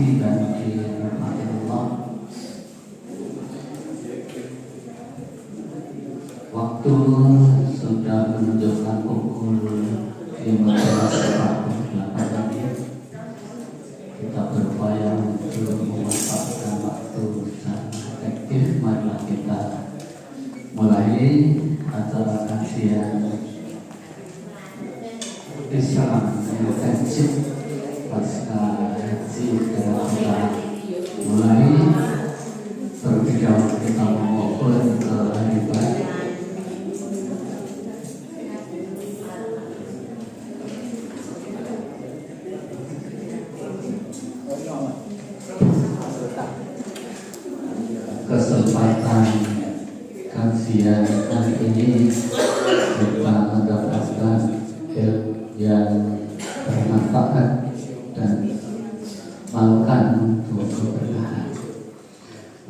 dirahmati dan dirahmati Allah. Waktu sudah menunjukkan pukul 15.48 tadi. Kita berupaya untuk memanfaatkan waktu secara efektif. Marilah kita mulai acara kajian Islam intensif pasca haji. Kita mulai berpijak kita mengumpul ke hari baik. Kesempatan kajian hari ini kita mendapatkan yang bermanfaat dan melakukan untuk keberkahan.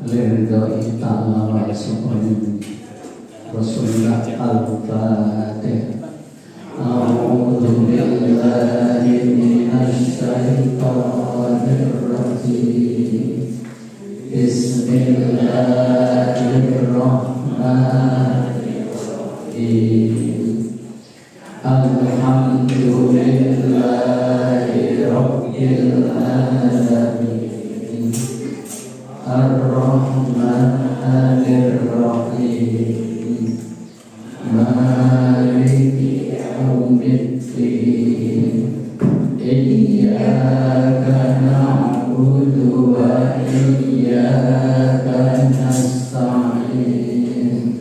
Liridhoi ta'ala wa su'ulun Rasulullah al-Fatih. A'udhu billahi minasy syaithanir rajim. Bismillahirrahmanirrahim. Alhamdulillahi rabbil alamin. Ar-Rahmanir Rahim. Maliki yaumiddin. Iyyaka na'budu wa iyyaka nasta'in.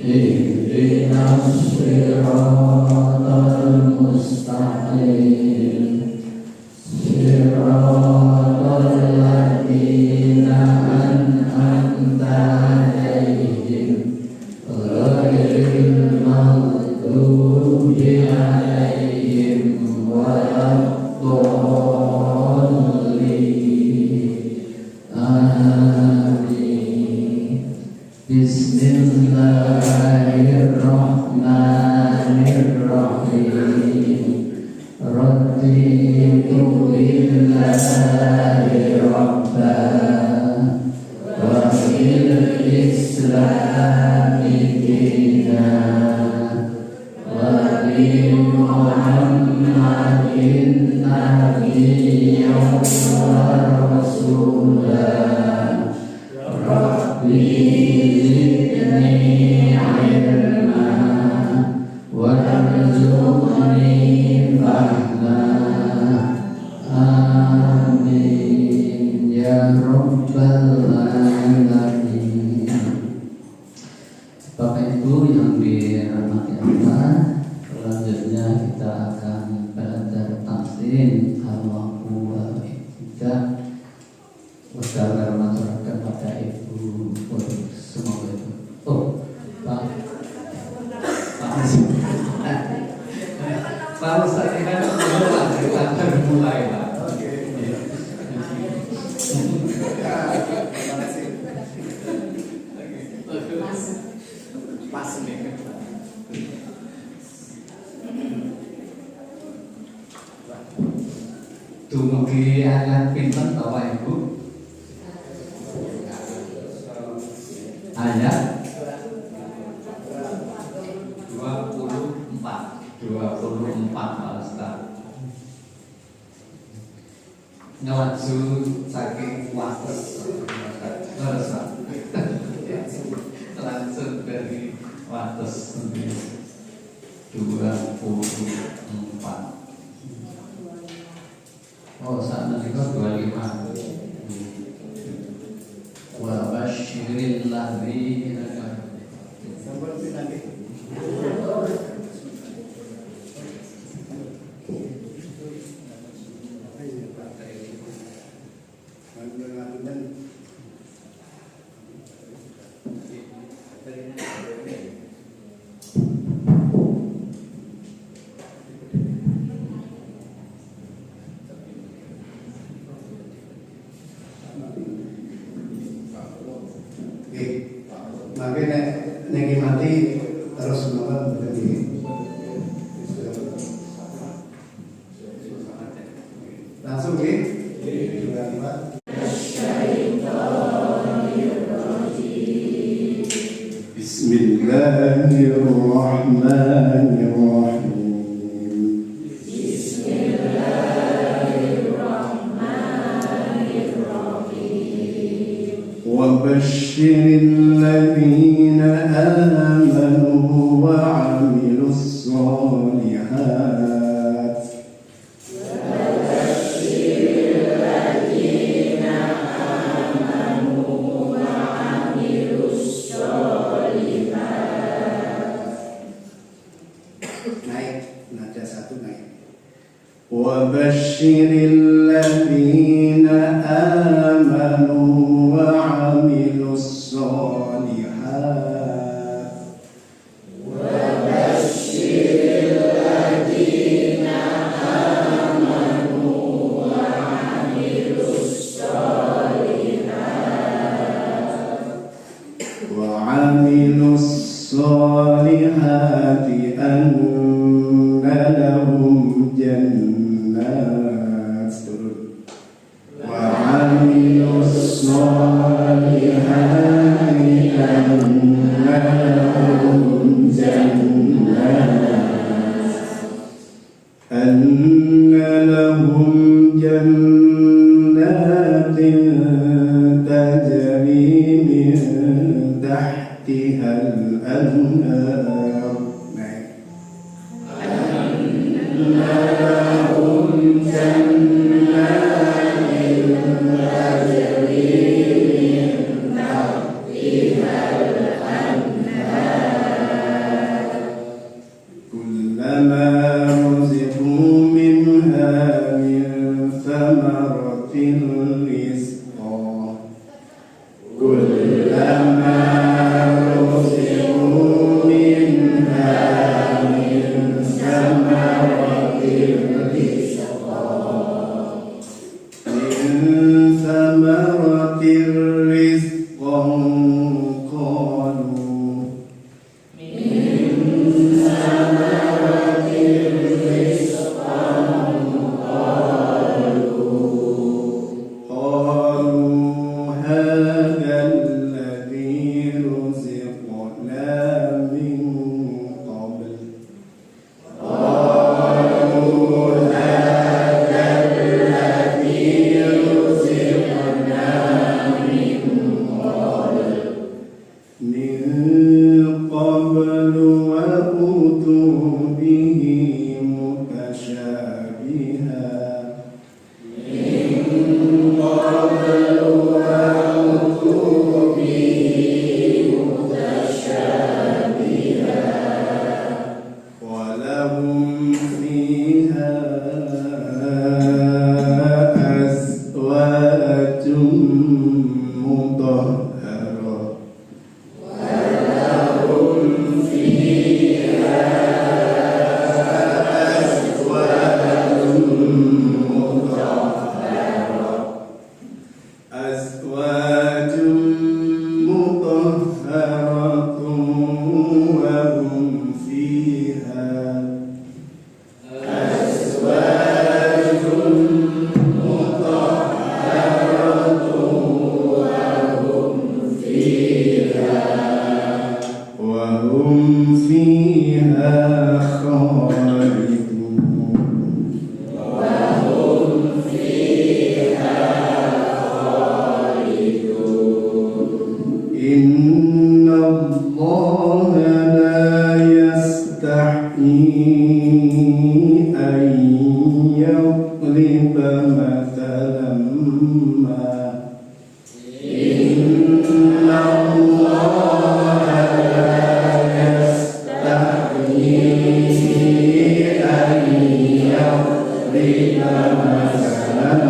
Ihdinas siratal mustaqim. Siratal ladzina an'amta 'alaihim ghairil maghdubi 'alaihim waladdallin. Amin. Bismillahirrahmanirrahim. Raditu billahi rabban wa bil islami dinan wa bi Muhammadin nabiyyan wa rasulan. Rabbi zidni ilma warzuqni fahma. Amin ya rabbal alamin. Bapak Ibu yang dirahmati Allah, selanjutnya kita akan belajar tafsir Allahu Akbar. Usaha masyarakat kepada Ibu semoga itu. Oh, Pak Ustaz ini kan kita akan mulai, Pak. Pas nih. Dumugi ayat pinten Bapak Ibu? Ayat 24 Pak Ustaz. Ngaju saking wates langsung dari wates 24. Oh, saat nanti 25. Wa basyiril ladzina sampai nanti. Makanya nengi mati terus melawan berarti langsung ke 25. وبشر الذين آمنوا وعملوا الصالحات naik, nada satu naik. وبشر الذين آمنوا وعملوا الصالحات وعملوا الصالحات أن لهم جنات وعملوا الصالحات أن لهم جنات تجري من تحتها الأنهار كلما رزقوا منها من ثمرة رزقا كلما رزقوا منها من ثمرة رزقا قالوا هذا الذي رزقنا من قبل وأوتوا به متشابها ولهم فيها أزواج مطهرة أزواج مطهرة وهم فيها وهم فيها خالدون إن الله لا يستحيي أن يضرب مثلا ما إن الله لا يستحيي أن يضرب مثلا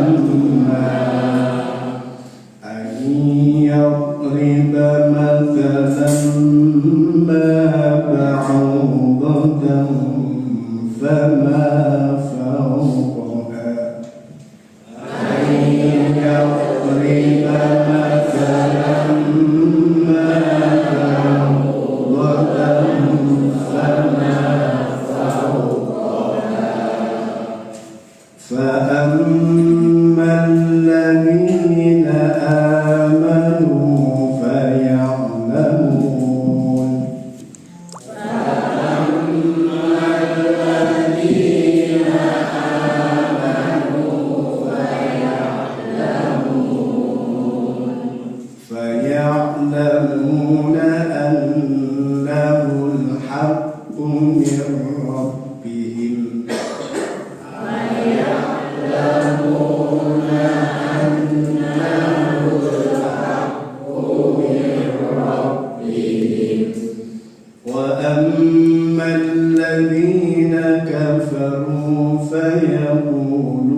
ما يضرب مثلا ما بعوضة فما فوقها يضرب مثلا ما بعوضة فما فوقها فأما الذين آمنوا فيعلمون فيعلمون كفروا فيقولون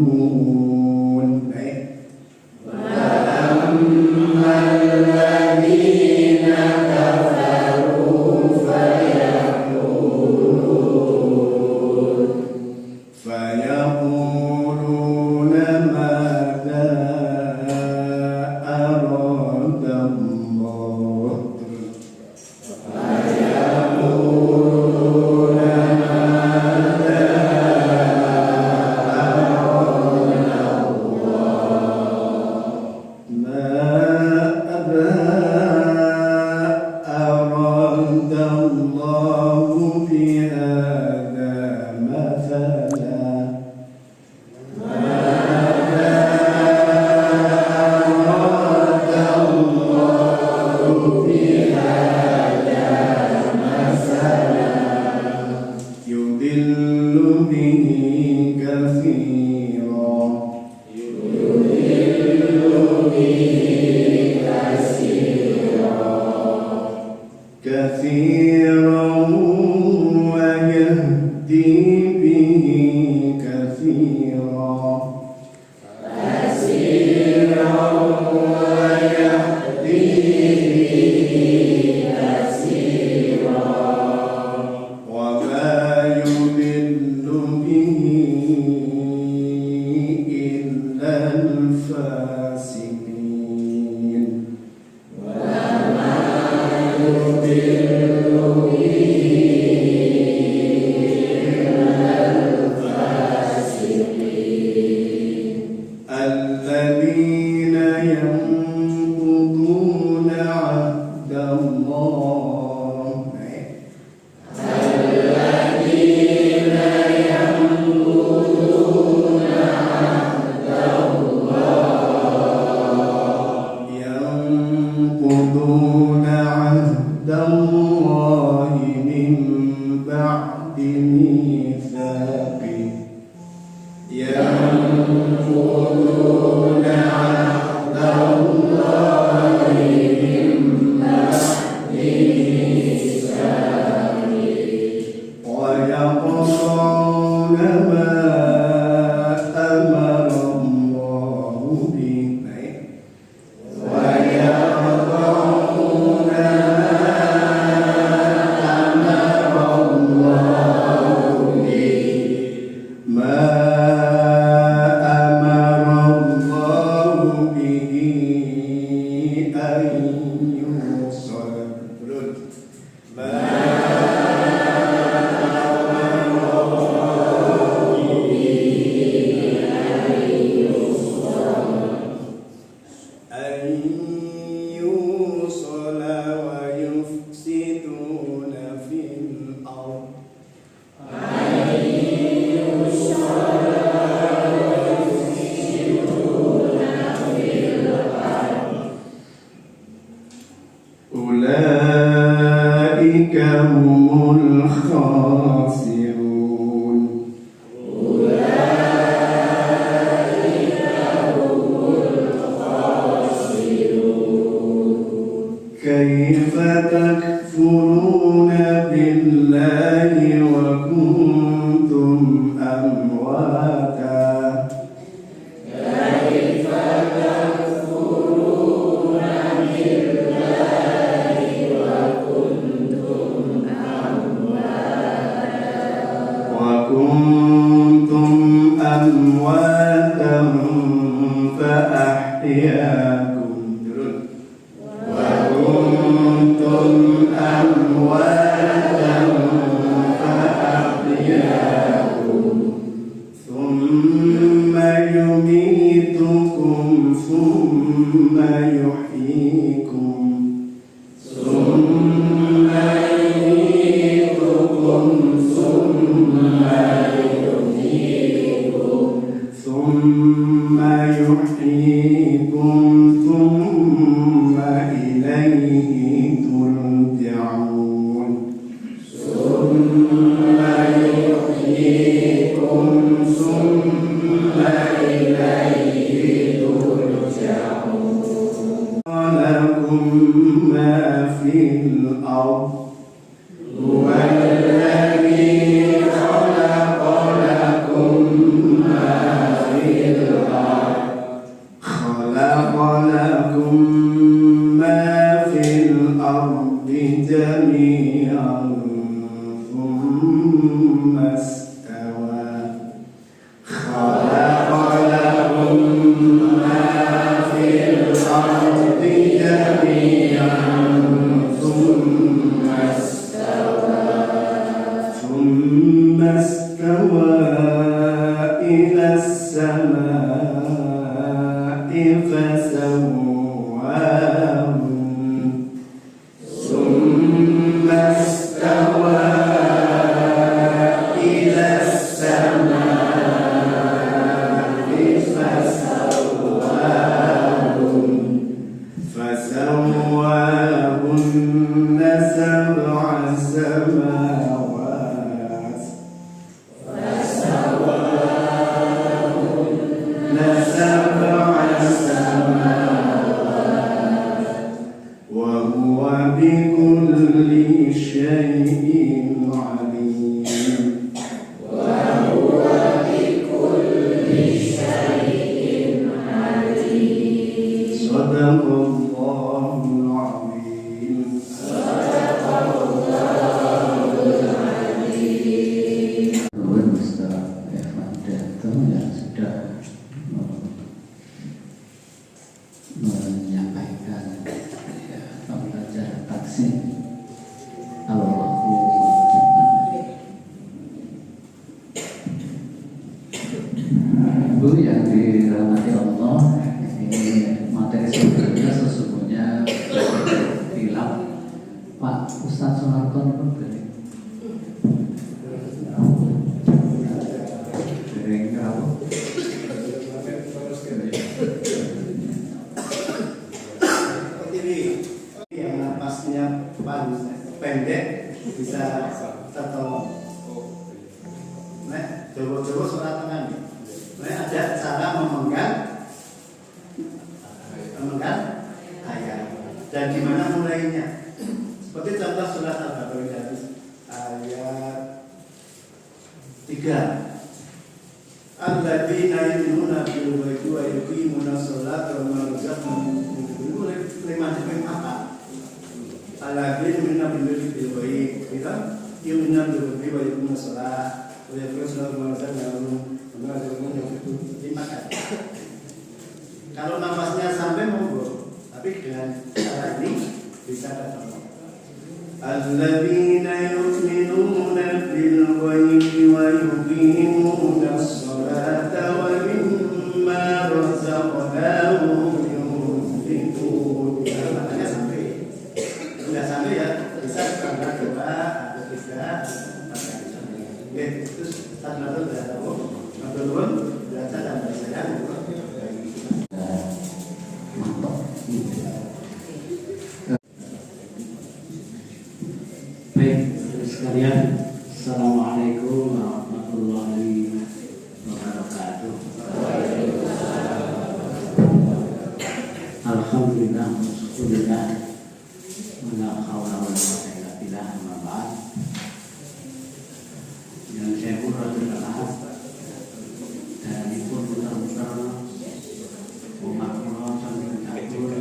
وأما الذين كفروا فيقولون ماذا أراد الله كثيرا ويهدي به كثيرا وما يضل به إلا الفاسقين الذين ينقضون عهد الله ينقضون عهد الله من بعد ميثاقه ينقضون عهد الله من بعد ميثاقه ويقطعون ما أمر الله به ويقطعون ما أمر الله به أن يوصل ما أن يوصل ويفسدون في الأرض أولئك هم الخاسرون كيف تكفرون بالله وكنتم أمواتا فأحياكم وكنتم أمواتا فأحياكم ثم يميتكم ثم يحييكم ثم يميتكم ثم يحييكم ثم يحييكم ثم إليه ترجعون ثم يحييكم ثم إليه ترجعون لكم ما في الأرض هو الذي خلق لكم itu yang sudah menyampaikan pembelajaran taksim Ibu yang dirahmati Allah, ini materi sebelumnya sesungguhnya hilaf. Pak Ustadz Soeharto pun beri yang napasnya pendek bisa tertolong. Nah, coba-coba suara tangan. Nah, ada cara memenggal ayat. Dan gimana mulainya? Seperti contoh surat Al-Baqarah ayat 3. Alladzina yu'minuna bil ghaibi wa yuqimuna sholata wa mimma razaqnahum yunfiqun. Lima apa? Alladzina yu'minuna bil ghaibi kita yu'minuna bil ghaibi wa yuqimuna sholata wa yuqimuna sholata wa mimma razaqnahum yunfiqun. 5 kali. Kalau nafasnya sampai monggo, tapi dengan cara ini bisa ketemu. Alladzina yu'minuna bil ghaibi wa yuqimuna sholata wa mimma razaqnahum yunfiqun. Makanya sampai. Enggak sampai ya, bisa karena doa atau tidak. Oke, terus tanda sudah tahu. Teman-teman baca dan saya baik sekalian, assalamualaikum warahmatullahi wabarakatuh. Alhamdulillah, syukurillah, wala haula wala quwwata illa billah, amma ba'd. Yang saya adalah dari pun putar-putar umat Allah sampai catur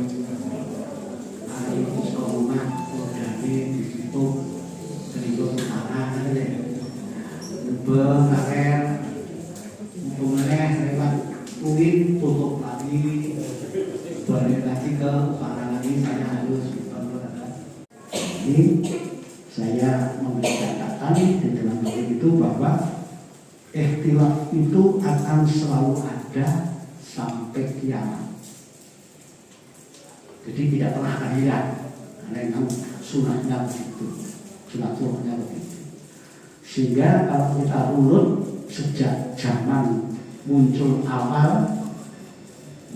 hari sekolah dari di situ seribu tanah ada berkarir mulai lewat UIN tutup lagi balik lagi ke para lagi saya harus ini saya memberi catatan di dalam itu bahwa ikhtilaf itu akan selalu ada sampai kiamat. Jadi tidak pernah akan hilang. Karena memang sunatnya begitu, sunatnya begitu. Sehingga kalau kita urut sejak zaman muncul awal,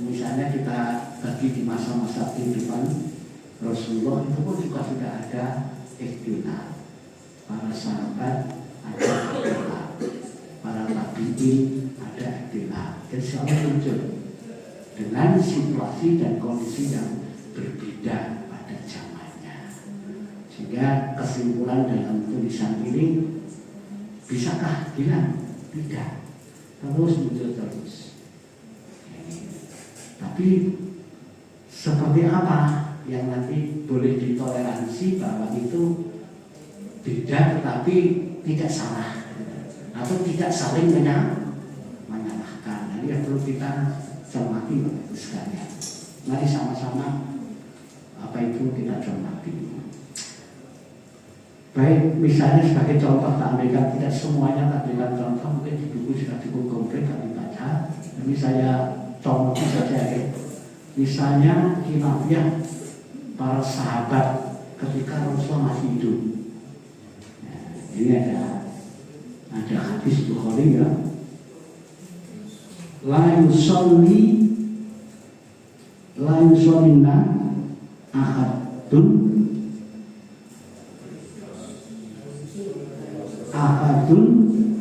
misalnya kita bagi di masa-masa kehidupan Rasulullah itu pun juga sudah ada ikhtilaf. Para sahabat ada ikhtilaf, para tabi'in ada ikhtilaf, dan selalu muncul dengan situasi dan kondisi yang berbeda pada zamannya. Sehingga kesimpulan dalam tulisan ini, bisakah hilang? Tidak, terus muncul terus. Tapi seperti apa yang nanti boleh ditoleransi bahwa itu beda tetapi tidak salah atau tidak saling menyalahkan. Nah, ini yang perlu kita cermati sekalian. Mari sama-sama apa itu kita cermati. Baik, misalnya sebagai contoh tak ambilkan, tidak semuanya tak ambilkan contoh, mungkin di buku sudah cukup konkret tak dibaca. Ini saya contoh saja ya. Misalnya khilafiyah para sahabat ketika Rasulullah masih hidup. Nah, ini ada hadis Bukhari ya. La yusollinna ahadun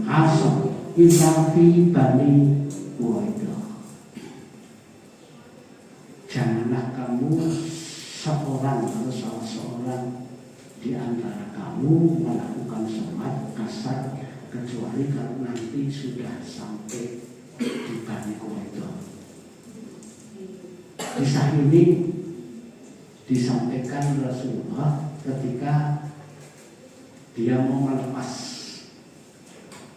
asal illa fi bani Quraidah. Janganlah kamu seorang atau salah seorang di antara kamu melakukan sholat asar kecuali kalau nanti sudah sampai di Bani Quraidah. Kisah ini disampaikan Rasulullah ketika dia mau melepas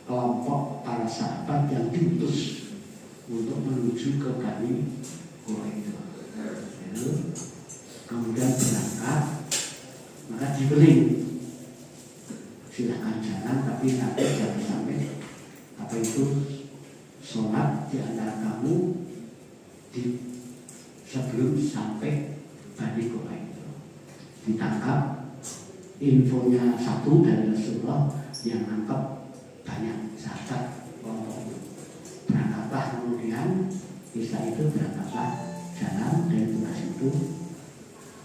kelompok para sahabat yang diutus untuk menuju ke Bani Quraidah. Kemudian berangkat, maka dibeling, silakan jalan, tapi nanti jangan sampai apa itu sholat di antara kamu di sebelum sampai Bani Quraidah. Ditangkap, infonya satu dari Rasulullah yang nangkap banyak sahabat kelompok. Berangkatlah kemudian kisah itu berangkatlah jalan dari tugas itu.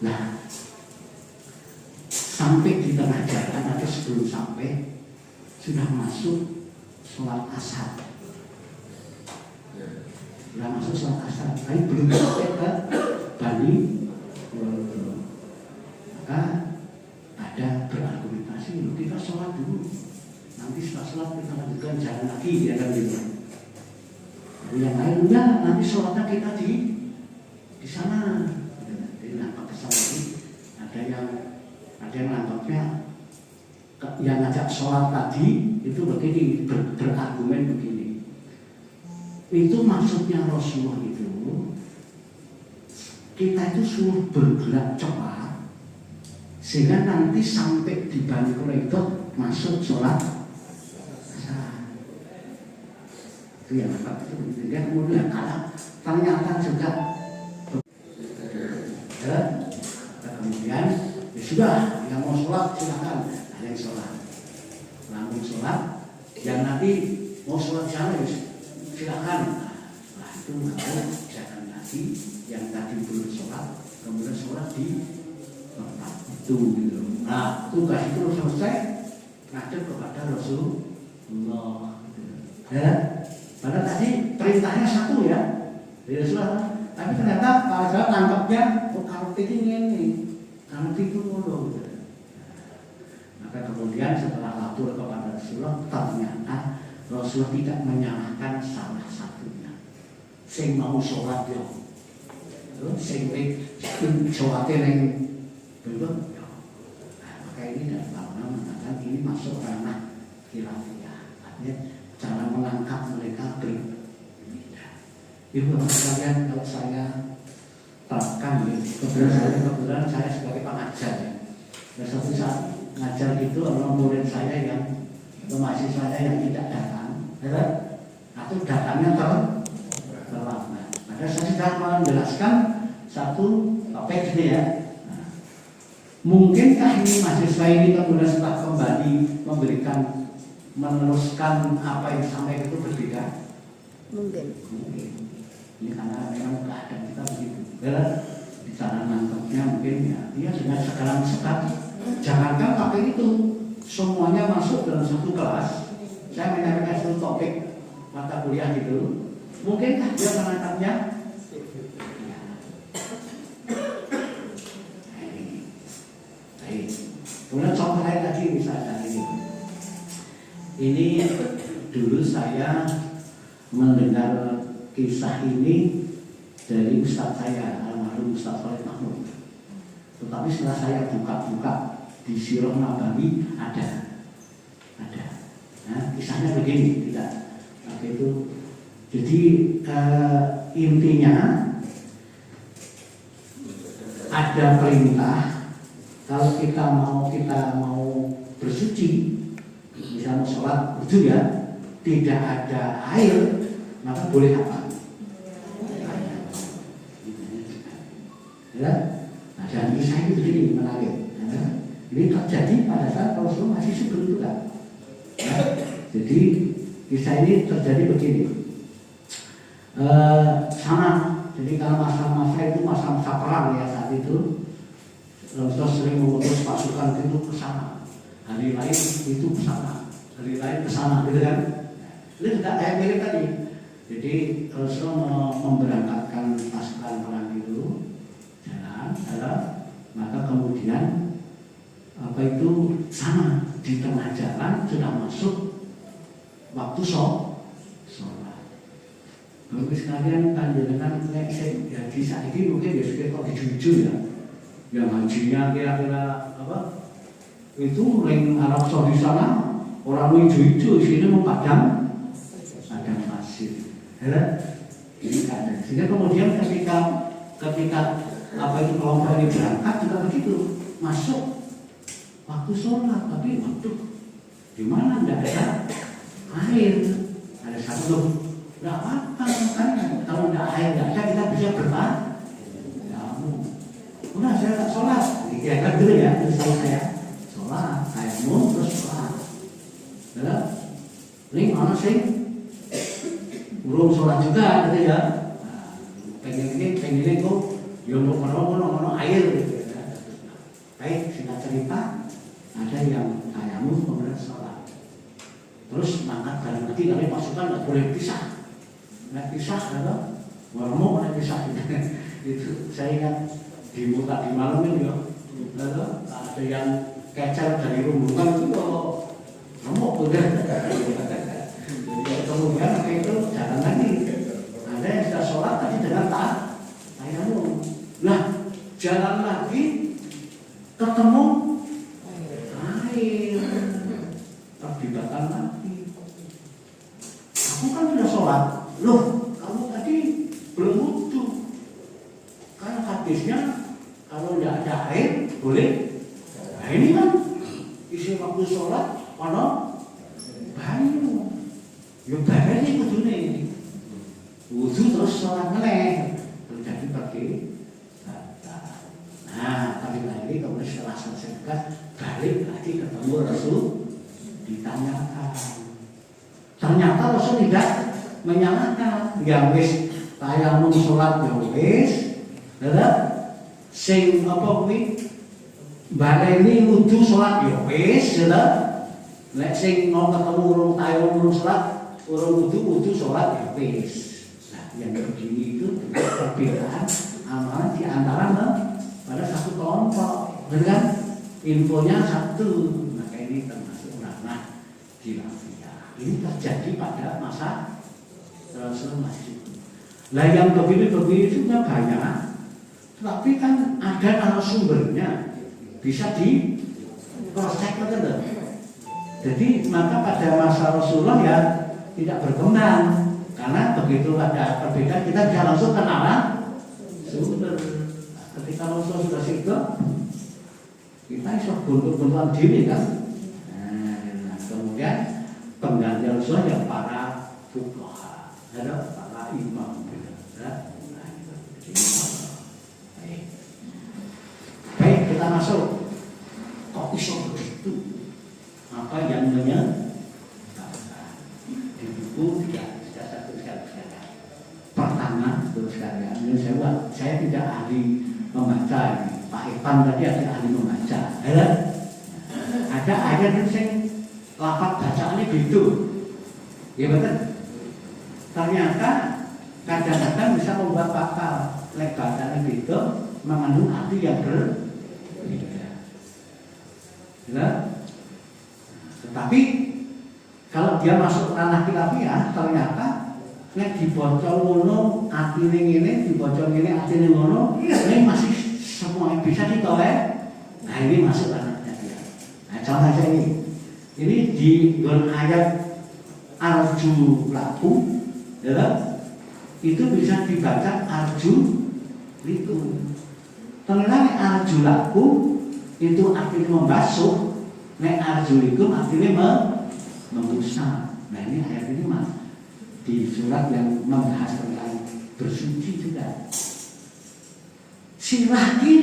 Nah, sampai di tengah jalan atau sebelum sampai sudah masuk sholat asar. Sudah masuk sholat asar, tapi belum sampai ke Bani Quraidah. Maka ada berargumentasi, kita sholat dulu, nanti setelah sholat kita lanjutkan jalan lagi, dia kan gitu. Yang lain enggak, nanti sholatnya kita di sana. Jadi nampak kesal lagi. Ada yang nampaknya yang ngajak sholat tadi itu begini, berargumen begini. Itu maksudnya Rasulullah itu kita itu suruh bergerak cepat sehingga nanti sampai di Bani Quraidah masuk sholat asar. Itu yang nampak itu. Sehingga kemudian kalau ternyata juga kemudian ya sudah, yang mau sholat silakan, ada yang sholat, langsung sholat, yang nanti mau sholat jalan silakan. Nah itu mau jalan lagi, yang tadi belum sholat, kemudian sholat di tempat itu. Gitu. Nah tugas itu selesai, ngajak kepada Rasulullah. Ya, padahal tadi perintahnya satu ya, dari Rasulullah. Tapi ternyata kalau saya tangkapnya, kalau ini, kalau itu mulu. Maka kemudian setelah lapor kepada Rasulullah, ternyata Rasulullah tidak menyalahkan salah satunya. Sing mau sholat ya, sing sholatnya yang belum ya. Maka ini dari ulama mengatakan ini masuk ranah khilafiyah. Artinya cara menangkap mereka berbeda. Ibu bapak sekalian, kalau saya terapkan ya, kebetulan saya sebagai pengajar ya. Dan suatu saat ngajar itu orang murid saya yang mahasiswa saya yang tidak datang, atau datangnya terlambat. Maka saya sudah menjelaskan satu topik ini ya. Nah, mungkinkah ini mahasiswa ini kemudian setelah kembali meneruskan apa yang sampai itu berbeda? Mungkin. Ini karena memang keadaan kita begitu. Bicara nangkepnya mungkin ya, dia dengan segala sekat. Jangankan pakai itu, semuanya masuk dalam satu kelas. Saya menyampaikan satu topik mata kuliah gitu. Mungkinkah dia menangkapnya? Baik. Kemudian contoh lain lagi misalnya ini. Ini dulu saya mendengar kisah ini dari Ustadz saya, almarhum Ustadz Khalid Mahmud. Tetapi setelah saya buka-buka di Sirah Nabawi ada. Nah, kisahnya begini, tidak. Itu. Jadi intinya ada perintah kalau kita mau bersuci, misalnya mau sholat itu ya, tidak ada air, maka boleh apa? Ya, nah dan kisah itu begini menarik. Ya. Ini terjadi pada saat Rasulullah masih sebelum itu kan. Ya. Jadi kisah ini terjadi begini. Sama. Jadi kalau masa-masa itu masa-masa perang ya saat itu, Rasulullah sering mengutus pasukan itu ke sana. Hari lain itu ke sana, hari lain ke sana, gitu kan? Itu tidak kayak mirip tadi. Jadi Rasulullah memberangkatkan pasukan perang itu. Maka kemudian apa itu sama di tengah jalan sudah masuk waktu sholat. Lalu sekalian panjenengan ya di saat ini mungkin ya sudah kok dijujur ya. Yang hajinya kira-kira apa? Itu ring Arab Saudi sana orang hijau-hijau sini mempadam pasir. Ya, ini ada. Sehingga kemudian ketika apa itu kelompok ini berangkat juga begitu, masuk waktu sholat, tapi waduh, di mana tidak ada air, ada satu, nggak apa-apa kan? Kalau tidak air nggak ada, kita bisa bertahan. Udah saya tak sholat, dikira dulu ya, terus saya sholat, tayamum terus sholat. Ya, ini mana sih? Belum sholat juga, gitu ya. Pengen kok, ya mau air, gitu ya. Baik, singkat cerita, ada yang tayamum kemudian sholat. Terus mangkat balik lagi, tapi pasukan nggak boleh pisah, gitu. Mau pisah, itu saya ingat. Di muka di malam ini ya, ada yang kecer dari rombongan itu kalau remuk udah. Kemudian itu jalan lagi. Ada yang sudah sholat tadi dengan tayamum. Nah, jalan lagi ketemu air, terbibatan lagi. Aku kan sudah sholat, loh kamu tadi belum wudu. Karena hadisnya kalau tidak ada air boleh. Nah ini kan isi waktu sholat ono banyu. Ya banyu ini kudune wudu terus sholat meneh. Terjadi pergi. Nah tapi lagi kemudian setelah selesai balik lagi ketemu Rasul, ditanyakan. Ternyata Rasul tidak menyalahkan. Yang wis tayamum sholat ya wis. Sing apa kuwi baleni wudu salat ya wis ya. Nek sing mau ketemu urung tayamum urung salat, urung wudu salat ya wis. Nah, yang begini itu perbedaan amalan di antara pada satu kelompok dengan infonya satu. Maka ini termasuk ulama khilafiyah. Ini terjadi pada masa Rasulullah. Lah yang begini-begini juga banyak. Tapi kan ada narasumbernya, bisa di cross check betul. Jadi maka pada masa Rasulullah ya tidak berkembang, karena begitu ada perbedaan kita bisa langsung kenalan sumber. Ketika Rasulullah sudah situ, kita bisa buntu-buntuan diri kan. Nah, kemudian pengganti Rasulullah yang para fuqaha, ada para imam, kita masuk kok bisa begitu apa yang namanya di buku tidak satu sekali. Pertama terus sekalian ini saya tidak ahli membaca ini. Pak Ipan tadi ada ahli membaca ada ayat yang saya lafaz bacaannya gitu ya betul. Ternyata kadang-kadang bisa membuat fatal. Lek bacaannya gitu mengandung arti yang ya. Tetapi kalau dia masuk ranah khilafiyah ternyata nek dibocor ngono atine ngene dibocor ngene atine ngono ini masih semua bisa ditolak. Nah ini masuk ranahnya dia. Nah contoh saja ini di ayat arju lakum ya, itu bisa dibaca arju likum. Ternyata arju lakum itu artinya membasuh, nek arjulikum artinya membusah. Nah ini ayat ini mas di surat yang membahas tentang bersuci juga. Si laki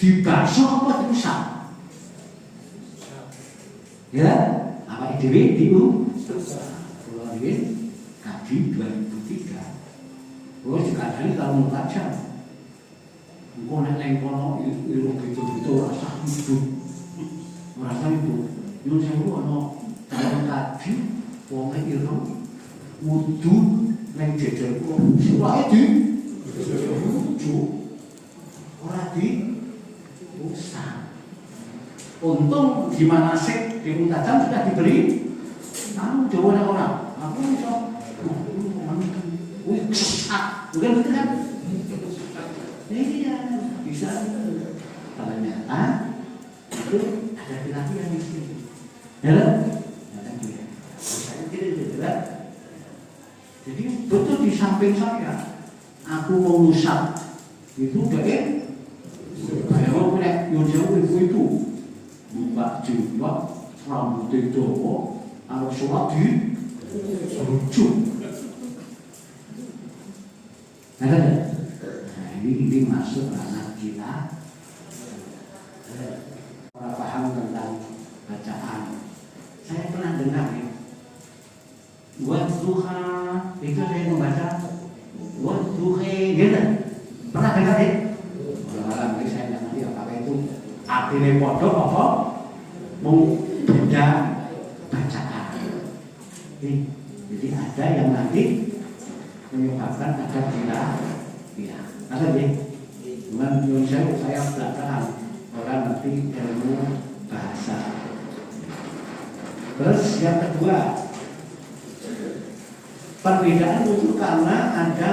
dibasuh apa diusah? Ya, apa IDW diu? Kalau ini kaji 2003. Oh juga ini kalau mau baca. Engkau nek lengkono iru gitu-gitu rasa hidup. Nyun sewu ana calon kaji wong iru wudu ning jejer kula. Siwae di wudu. Ora di usah. Untung di manasik di Muntajam sudah diberi tahu Jawa orang. Aku iso wih kesak. Bukan betul kan? Iya, bisa. Ternyata itu ada khilafiyah di sini. Ya, ada khilafiyah. Saya tidak. Jadi betul di samping saya. Aku mengusap itu deh. Saya mau punya jauh ibu-ibu, buka jilbab, rambut itu, anak sholat di rujuk. Nah, ini masuk ranah kita. Orang paham tentang bacaan. Saya pernah dengar ya. Wadduha itu saya membaca wadduhe gitu. Pernah dengar ya? Orang saya nggak ngerti apakah itu artinya podok apa beda bacaan. Jadi ada yang nanti menyebabkan ada kita ya. Ada ya? Dengan saya belajar orang nanti ilmu bahasa. Terus yang kedua, perbedaan itu karena ada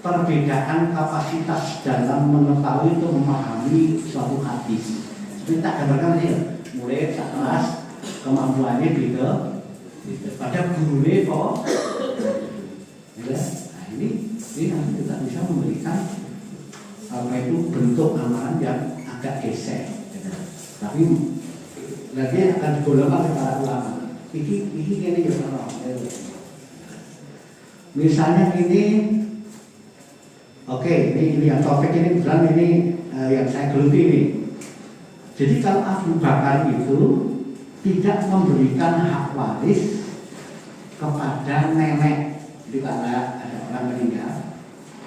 perbedaan kapasitas dalam mengetahui atau memahami suatu hadis. Seperti tak gambarkan aja, mulai kelas kemampuannya beda. Pada gurunya kok, nah ini nanti kita bisa memberikan apa itu bentuk amalan yang agak geser. Tapi nanti akan digolongkan secara ulama. Ini juga misalnya ini, oke, ini yang topik ini bukan ini yang saya geluti ini. Jadi kalau Abu Bakar itu tidak memberikan hak waris kepada nenek, jadi kalau ada orang meninggal,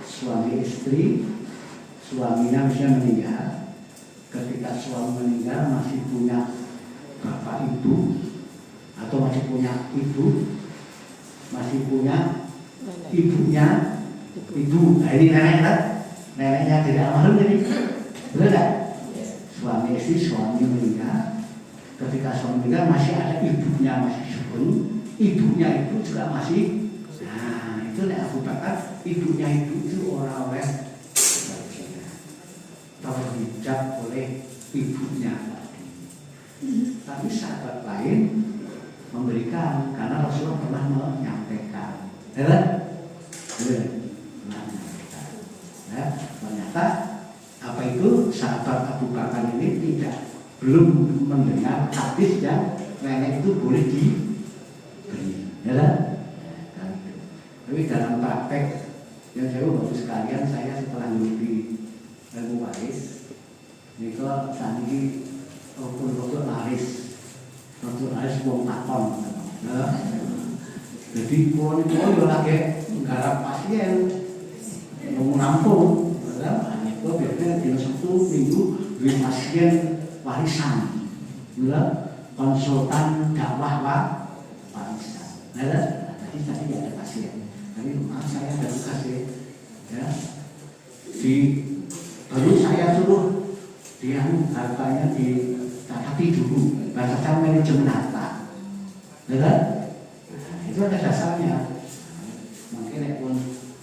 suami istri, suaminya bisa meninggal, ketika suami meninggal masih punya bapak ibu atau masih punya ibu, masih punya ibunya, ibu. Nah ini nenek kan? Neneknya tidak almarhum jadi benar. Suami istri, suami meninggal, ketika suami meninggal masih ada ibunya masih hidup, ibunya itu juga masih. Nah itu nek Abu Bakar, ibunya itu orang-orang terhijab oleh ibunya. Tapi sahabat lain memberikan karena Rasulullah pernah menyampaikan, ternyata apa itu sahabat Abu Bakar ini belum mendengar hadis yang nenek itu boleh diberi, tapi dalam praktek yang saya bagus sekalian, saya setelah di ilmu waris, ini kok saat ini rukun laris. Untuk harus buang takon, jadi pulau itu juga lagi menggarap pasien, mau nampung, itu biasanya di satu minggu beri pasien warisan, konsultan dakwah warisan. Tadi tidak ada pasien, tapi maaf saya baru kasih, ya, baru saya suruh dia hartanya ditati dulu. Bahasa manajemen harta, itu ada dasarnya. Makanya pun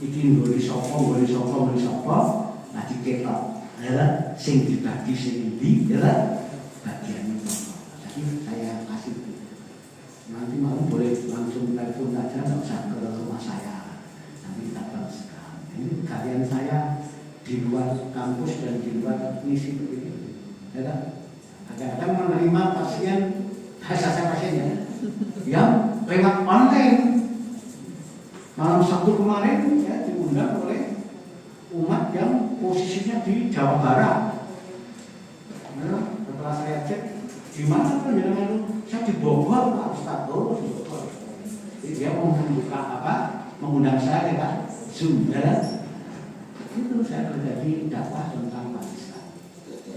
ingin beli sopo, nah diketok, sing dibagi sing di, bagian itu. Jadi saya kasih itu. Nanti malam boleh langsung telepon saja, nggak usah ke rumah saya. Nanti kita teruskan. Ini kalian saya di luar kampus dan di luar misi begitu, Kadang-kadang menerima pasien, saya pasiennya, yang lewat online. Malam Sabtu kemarin ya diundang oleh umat yang posisinya di Jawa Barat. Setelah saya cek, di mana penjelasan itu? Saya di Bogor, Pak Ustadz, di Bogor. Jadi dia mau membuka mengundang saya lewat Zoom, Itu saya terjadi dakwah tentang warisan.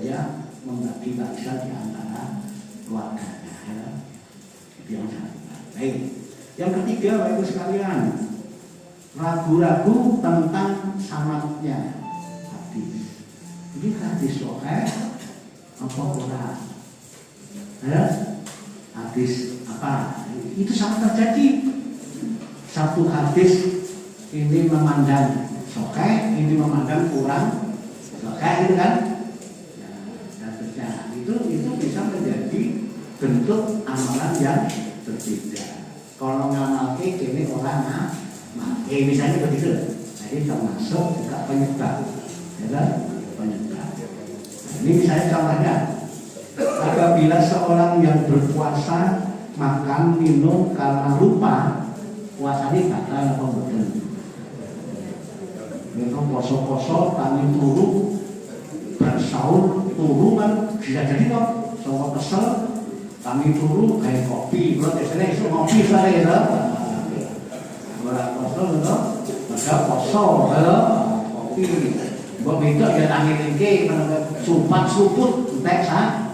Ya. Membagi warisan di antara keluarganya, itu yang sangat baik. Yang ketiga, Bapak Ibu sekalian, ragu-ragu tentang sanadnya hadis. Ini hadis sahih apa Quran? Hadis apa? Itu sangat terjadi. Satu hadis ini memandang sahih, ini memandang kurang sahih, itu kan? Itu bisa menjadi bentuk amalan yang berbeda. kalau ngamalke kene orang misalnya begitu. Jadi termasuk juga penyebab, ya kan? Penyebab. Ini misalnya contohnya, apabila seorang yang berpuasa makan minum karena lupa, puasanya batal apa betul? Memang poso-poso kami turu bersaur turu kan bisa jadi kok sama kesel kami turu kayak kopi kalau biasanya itu ngopi saya ya orang poso itu maka poso kalau kopi buat itu ya tangi lingke supat suput entek sah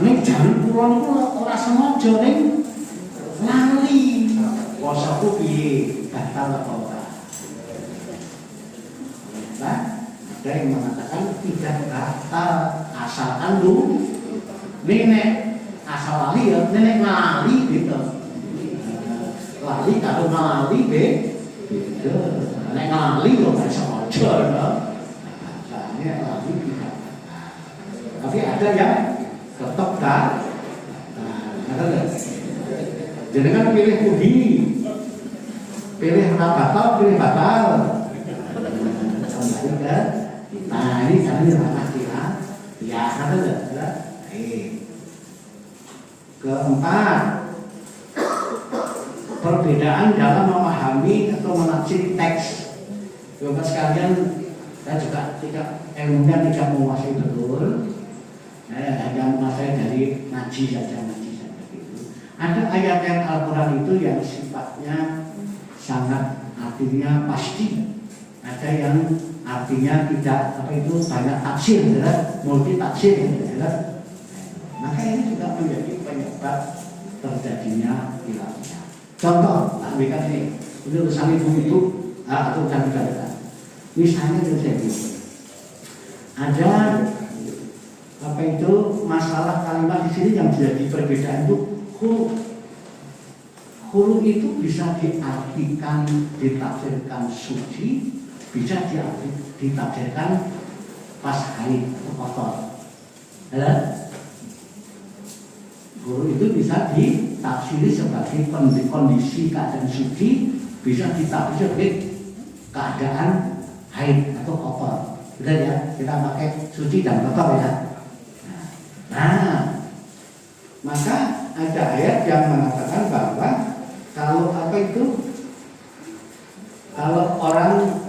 ini jangan pulang orang sengaja nih lali poso ku piye batal apa ora nah ada yang mengatakan tidak batal asalkan lu nenek asal lali ya nenek ngali gitu lali kalau ngali gitu nenek ngali lo nggak sengaja ya makanya lali tidak tapi ada yang tetap tak ada nggak jadi kan pilih budi pilih batal pilih batal nah ini kami ramah kira biasa saja. Keempat, perbedaan dalam memahami atau menafsir teks. Bapak sekalian, saya juga tidak ilmunya tidak menguasai betul. Hanya menguasai dari ngaji saja gitu. Ada ayat Al-Quran itu yang sifatnya sangat artinya pasti. Ada yang artinya tidak banyak tafsir, ya, multi tafsir, ya. Maka ini juga menjadi penyebab terjadinya khilafiyah. Contoh, ambilkan ini urusan itu atau bukan. Misalnya terjadi ada masalah kalimat di sini yang menjadi perbedaan itu huruf. Huruf itu bisa diartikan, ditafsirkan suci. Bisa ditafsirkan pas haid atau kotor. Guru itu bisa ditafsiri sebagai kondisi keadaan suci, bisa ditafsir sebagai keadaan haid atau kotor. Betul ya? Kita pakai suci dan kotor ya. Nah, maka ada ayat yang mengatakan bahwa kalau kalau orang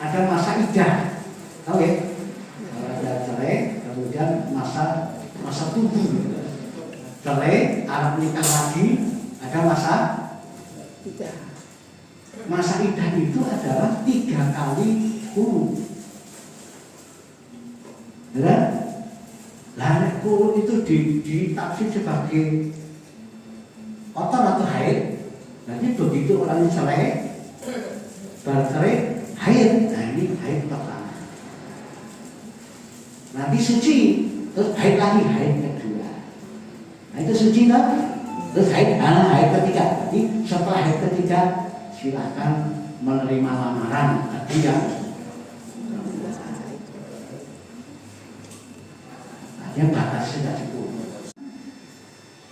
ada masa iddah, tahu ya? Kalau ada cerai, kemudian masa tunggu, cerai, Arab nikah lagi, ada masa iddah. Masa iddah itu adalah 3 kali hulu. Ya? Lah hulu itu ditafsir sebagai kotor atau haid. Nanti begitu orang cerai, bercerai. Haid, nah ini haid pertama. Nanti suci, terus haid lagi, haid kedua. Nah itu suci kan? Terus haid ketiga. Jadi setelah haid ketiga silakan menerima lamaran. Tadi ya. Hanya batas sudah cukup.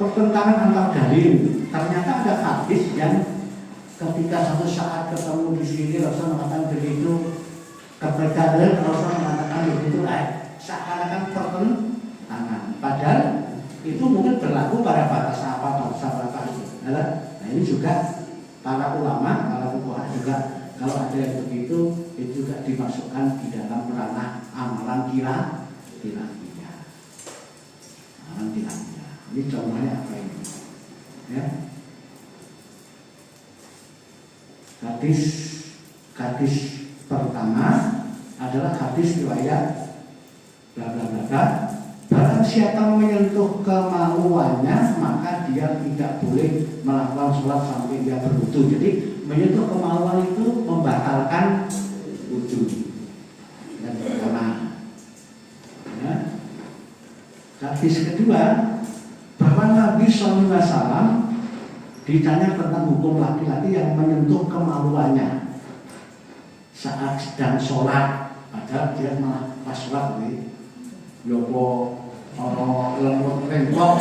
Pertentangan antar dalil. Ternyata ada hadis yang ketika satu saat ketemu di sini Rasul mengatakan begitu, ketika Rasul mengatakan begitu, seakan-akan pertentangan. Padahal itu mungkin berlaku pada batas apa itu. Nah ini juga para ulama, para fuqaha juga kalau ada yang begitu itu juga dimasukkan di dalam ranah amalan khilafiyah. Amalan khilafiyah. Ini contohnya apa ini? Ya. Hadis pertama adalah hadis riwayat bla bla bla. Barang siapa menyentuh kemaluannya maka dia tidak boleh melakukan sholat sampai dia berwudu. Jadi menyentuh kemaluan itu membatalkan wudu. Yang pertama. Ya. Hadis kedua bahwa Nabi SAW ditanya tentang hukum laki-laki yang menyentuh kemaluannya saat sedang sholat, padahal dia malah pas sholat nih, yopo orang lemot rengkok,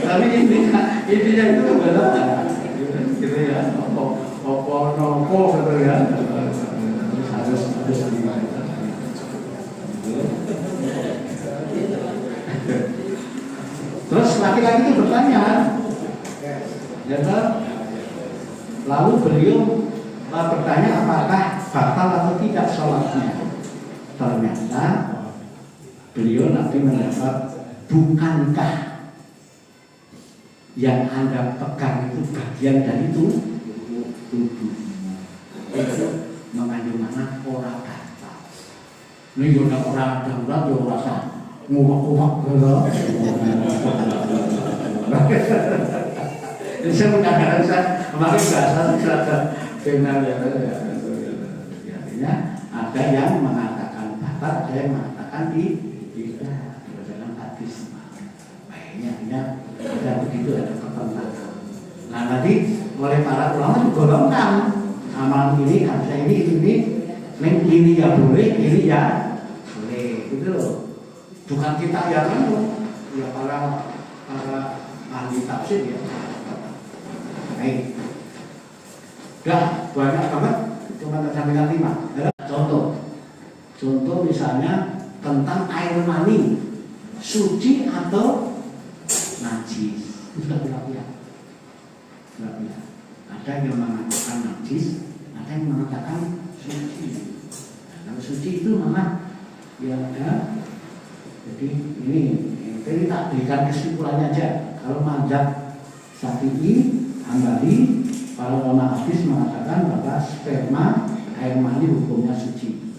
Tapi intinya itu belum gitu ya, nopo gitu ya, harus gimana? Terus laki-laki itu bertanya, ya kan? Lalu beliau bertanya apakah batal atau tidak sholatnya. Ternyata beliau nanti mendapat, bukankah yang Anda pegang itu bagian dari tubuh? Itu mengandung makna orang batal. Ini juga orang darurat, ya orang sah ngumak-ngumak gitu. Saya mengatakan kemarin bahasa benar ya. Artinya ada yang mengatakan batal, ada yang mengatakan tidak. Dalam hadis baiknya ada begitu, ada pertentangan. Nah nanti oleh para ulama digolongkan amalan ini, harusnya ini ya boleh, ini ya boleh, gitu loh. Bukan kita yang ya para ahli tafsir ya. Baik. Dah banyak banget, cuma tersampaikan 5. Contoh misalnya tentang air mani, suci atau najis. Sudah berapa? Ada yang mengatakan najis, ada yang mengatakan suci. Nah, kalau suci itu mana? Ya, jadi ini tak berikan kesimpulannya aja. Kalau mazhab Syafi'i, Hambali, para ulama hadis mengatakan bahwa sperma air mani hukumnya suci.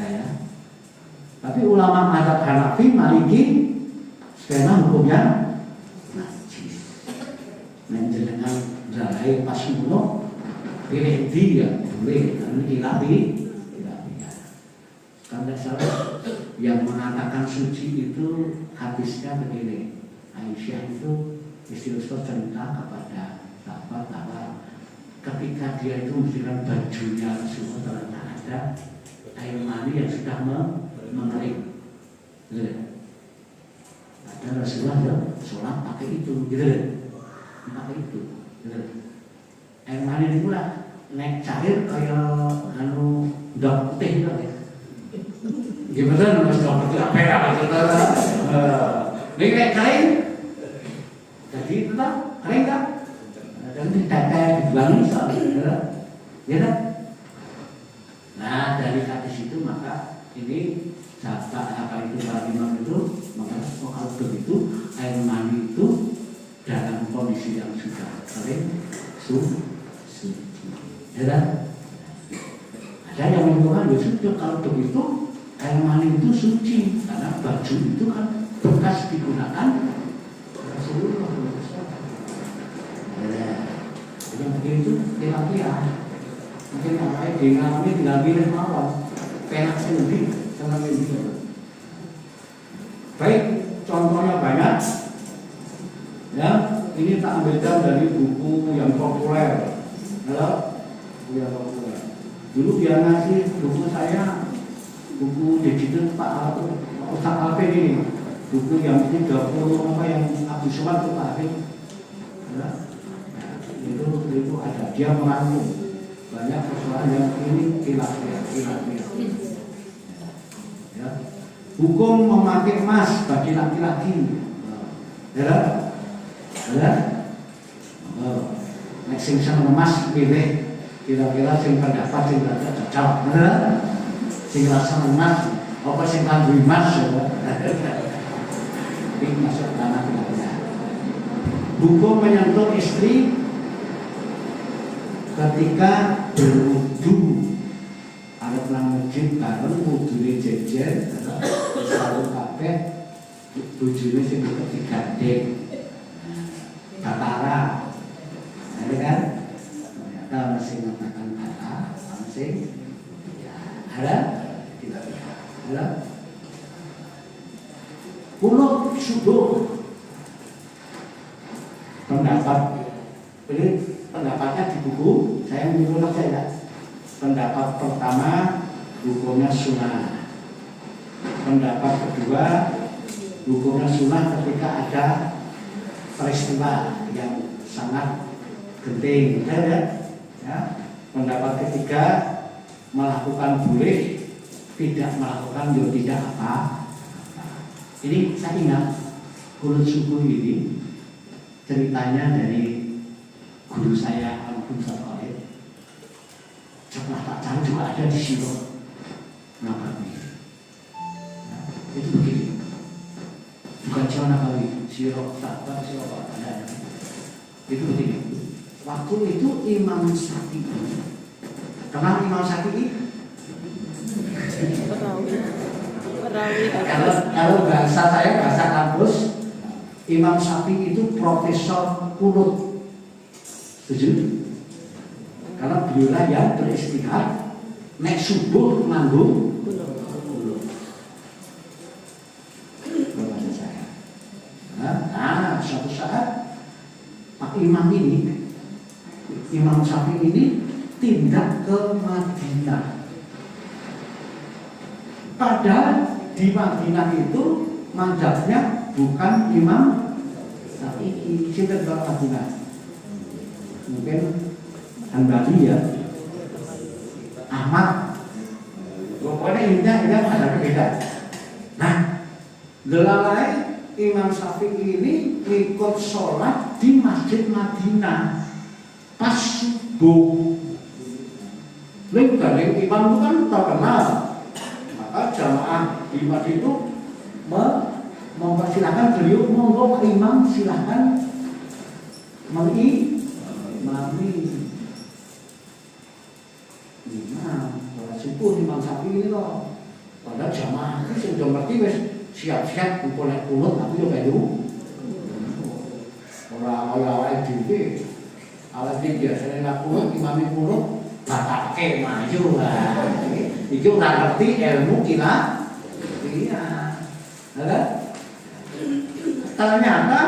Ya. Tapi ulama mazhab Hanafi, Maliki, sperma hukumnya najis. Menjenengan zalai pas mulo pilih dia boleh, lalu ilahi. Karena salah yang mengatakan suci itu hadisnya begini. Aisyah itu istri Rasul cerita kepada sahabat bahwa ketika dia itu menggunakan bajunya Rasulullah ternyata ada air mani yang sudah mengering. Ada Rasulullah ya, sholat pakai itu, pakai itu. Air mani itu lah naik cair kayak udah putih gitu ya. Gimana harus udah putih apa ya? Ini kayak kering. Jadi itu tak kering kan? Dan ditetes, dibuang soalnya, ya kan? Nah dari hadis itu maka ini apa itu para imam itu mengatakan kalau begitu air mani itu dalam kondisi yang sudah kering suci, ya kan? Ada yang menentukan suci kalau begitu air mani itu suci karena baju itu kan bekas digunakan Rasulullah. Yang begitu kira-kira mungkin apa dinamik tinggal pilih mawon penak sendiri sama ini. Baik, contohnya banyak ya, ini tak ambilkan dari buku yang populer ya, buku yang populer. Dulu dia ngasih buku saya, buku digital Pak Ustaz Alvin ini, buku yang 30 apa yang Abu Somad itu Pak Alvin ya. Itu ada dia merangkum banyak persoalan yang ini kilat ya. Hukum memakai emas bagi laki-laki ya nek sing seneng emas pilih kira-kira sing pendapat sing rada cocok ya. Sing rasa emas apa sing kanggo emas ya. Ini masuk tanah ya. Hukum menyentuh istri ketika berwudu, ada pelang masjid bareng wudune jejer, selalu kabeh bojone sing digandeng, batara, ada kan? Ternyata masih mengatakan batara, masih ya, ada, tidak ada. Pulau subuh pendapat ini. Pendapatnya di buku, saya menurut saya pendapat pertama hukumnya sunnah, pendapat kedua Hukumnya sunnah ketika ada peristiwa yang sangat genting, ya. Pendapat ketiga melakukan boleh, tidak melakukan juga tidak apa. Ini saya ingat kunut subuh ini ceritanya dari guru saya Al-Qum Sarqalid. Setelah tak cari juga ada di Siro. Nah, itu begini. Bukan Jawa Nabawi, Siro tak Siro ada. Itu begini. Waktu itu Imam Syafi'i. Kenal Imam Syafi'i? Kalau bahasa saya, bahasa kampus, Imam Syafi'i itu profesor kunut. Setuju? Karena beliau yang beristihad nek subuh manggung kunut. Bahasa saya. Nah, suatu saat Pak Imam ini, Imam Syafi'i ini tindak ke Madinah. Padahal di Madinah itu mazhabnya bukan Imam Syafi'i. Kita ke Madinah. Mungkin Hanbali ya, Ahmad. Pokoknya intinya ada perbedaan. Nah, delalai Imam Syafi'i ini ikut sholat di Masjid Madinah pas subuh. Lingkaran imam itu kan terkenal, maka jamaah di Madinah itu mempersilahkan beliau, monggo imam silahkan mengimami. Imam sholat subuh Imam Syafi'i ini loh. Padahal jamaah itu sudah ngerti wes siap-siap kumpulnya kunut, tapi yo kayak dulu. Orang-orang dhewe alat biasanya nak kunut, imami kunut batake maju lah. Iki ora ngerti ilmu kila. Iya. Ada? Ternyata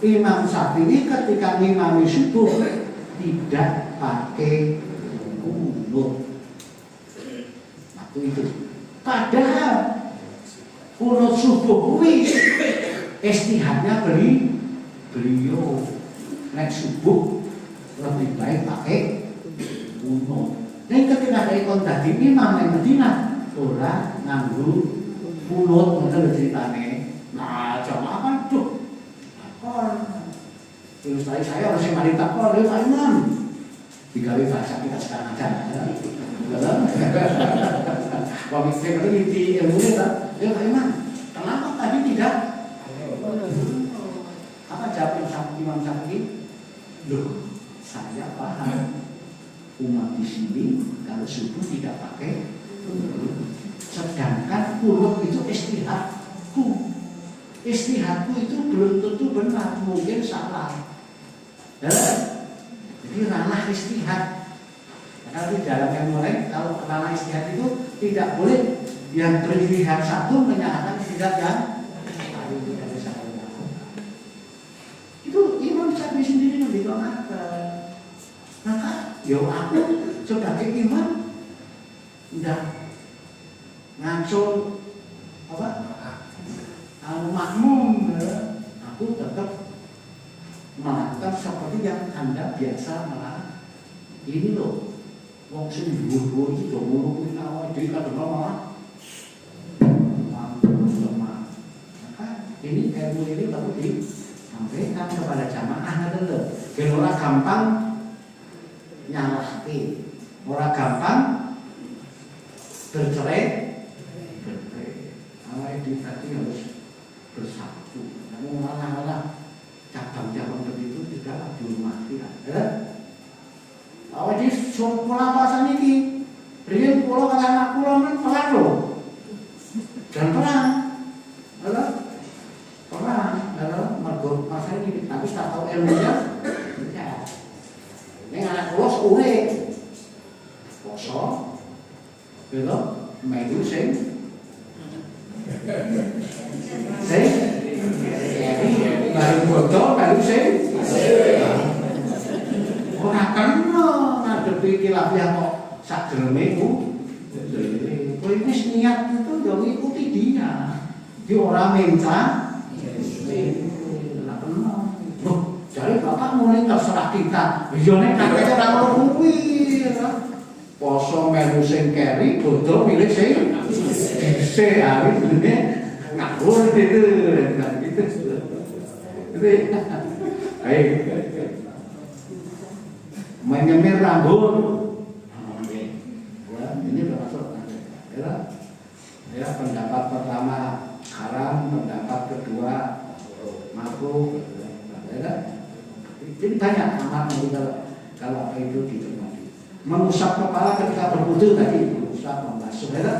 Imam Syafi'i ketika ngimami subuh tidak pakai kunut. Waktu itu. Padahal kunut subuh kuwi istihadnya beliau nek subuh lebih baik pakai kunut. Dan ketika ada ikon tadi imam yang Madinah ora nganggo kunut ngoten ceritane. Nah, jamaah kan tuh. Terus saya harus yang mari takon lho Pak Imam. Digawe bahasa kita sekarang aja. Wah, mikir itu ilmu ta. Ya Pak Imam, kenapa tadi tidak? Apa jawab Imam Syafi'i? Loh, saya paham. Umat di sini kalau subuh tidak pakai sedangkan kunut itu istihadku itu belum tentu benar, mungkin salah. Jadi ranah istihad. Karena di dalam yang mulai kalau ranah istihad itu tidak boleh yang beristihad satu menyalahkan istihad yang lain, tidak bisa dilakukan. Itu Imam Syafi'i sendiri yang dikatakan. Maka ya aku sebagai imam udah ngancol apa makmum, aku tetap melakukan seperti yang Anda biasa melakukan. Ini loh wong sing dhuwur iki do ngono kuwi awake dhewe kan malah maka ini ilmu ini perlu disampaikan kepada jamaah dulu. Ben ora gampang nyalahke, ora gampang bercerai. Awake dhewe harus bersatu. Namun malah cabang-cabang begitu tidak dihormati. Awake dhewe pola pasan iki. Riyen kula karo anak kula men perang lho. Dan perang. Perang, mergo masa ini tapi tak tahu ilmunya. Ning anak kula sekure poso lho melu sing baru botol baru sing ora kena ngadepi kilafiah kok sak greme ku. Kowe wis niat itu yo ngikuti dia. Dia ora minta kita. Yo nek kakek ora ngono kuwi. Poso melu sing keri, bodho milih sing dhisik. Ah iki ngawur gitu. Gitu. Ayo. Menyemir rambut. Ini termasuk ya pendapat pertama haram, pendapat kedua makruh. Ini banyak amal kalau apa itu dicermati. Mengusap kepala ketika berwudu tadi, mengusap membasuh, ya.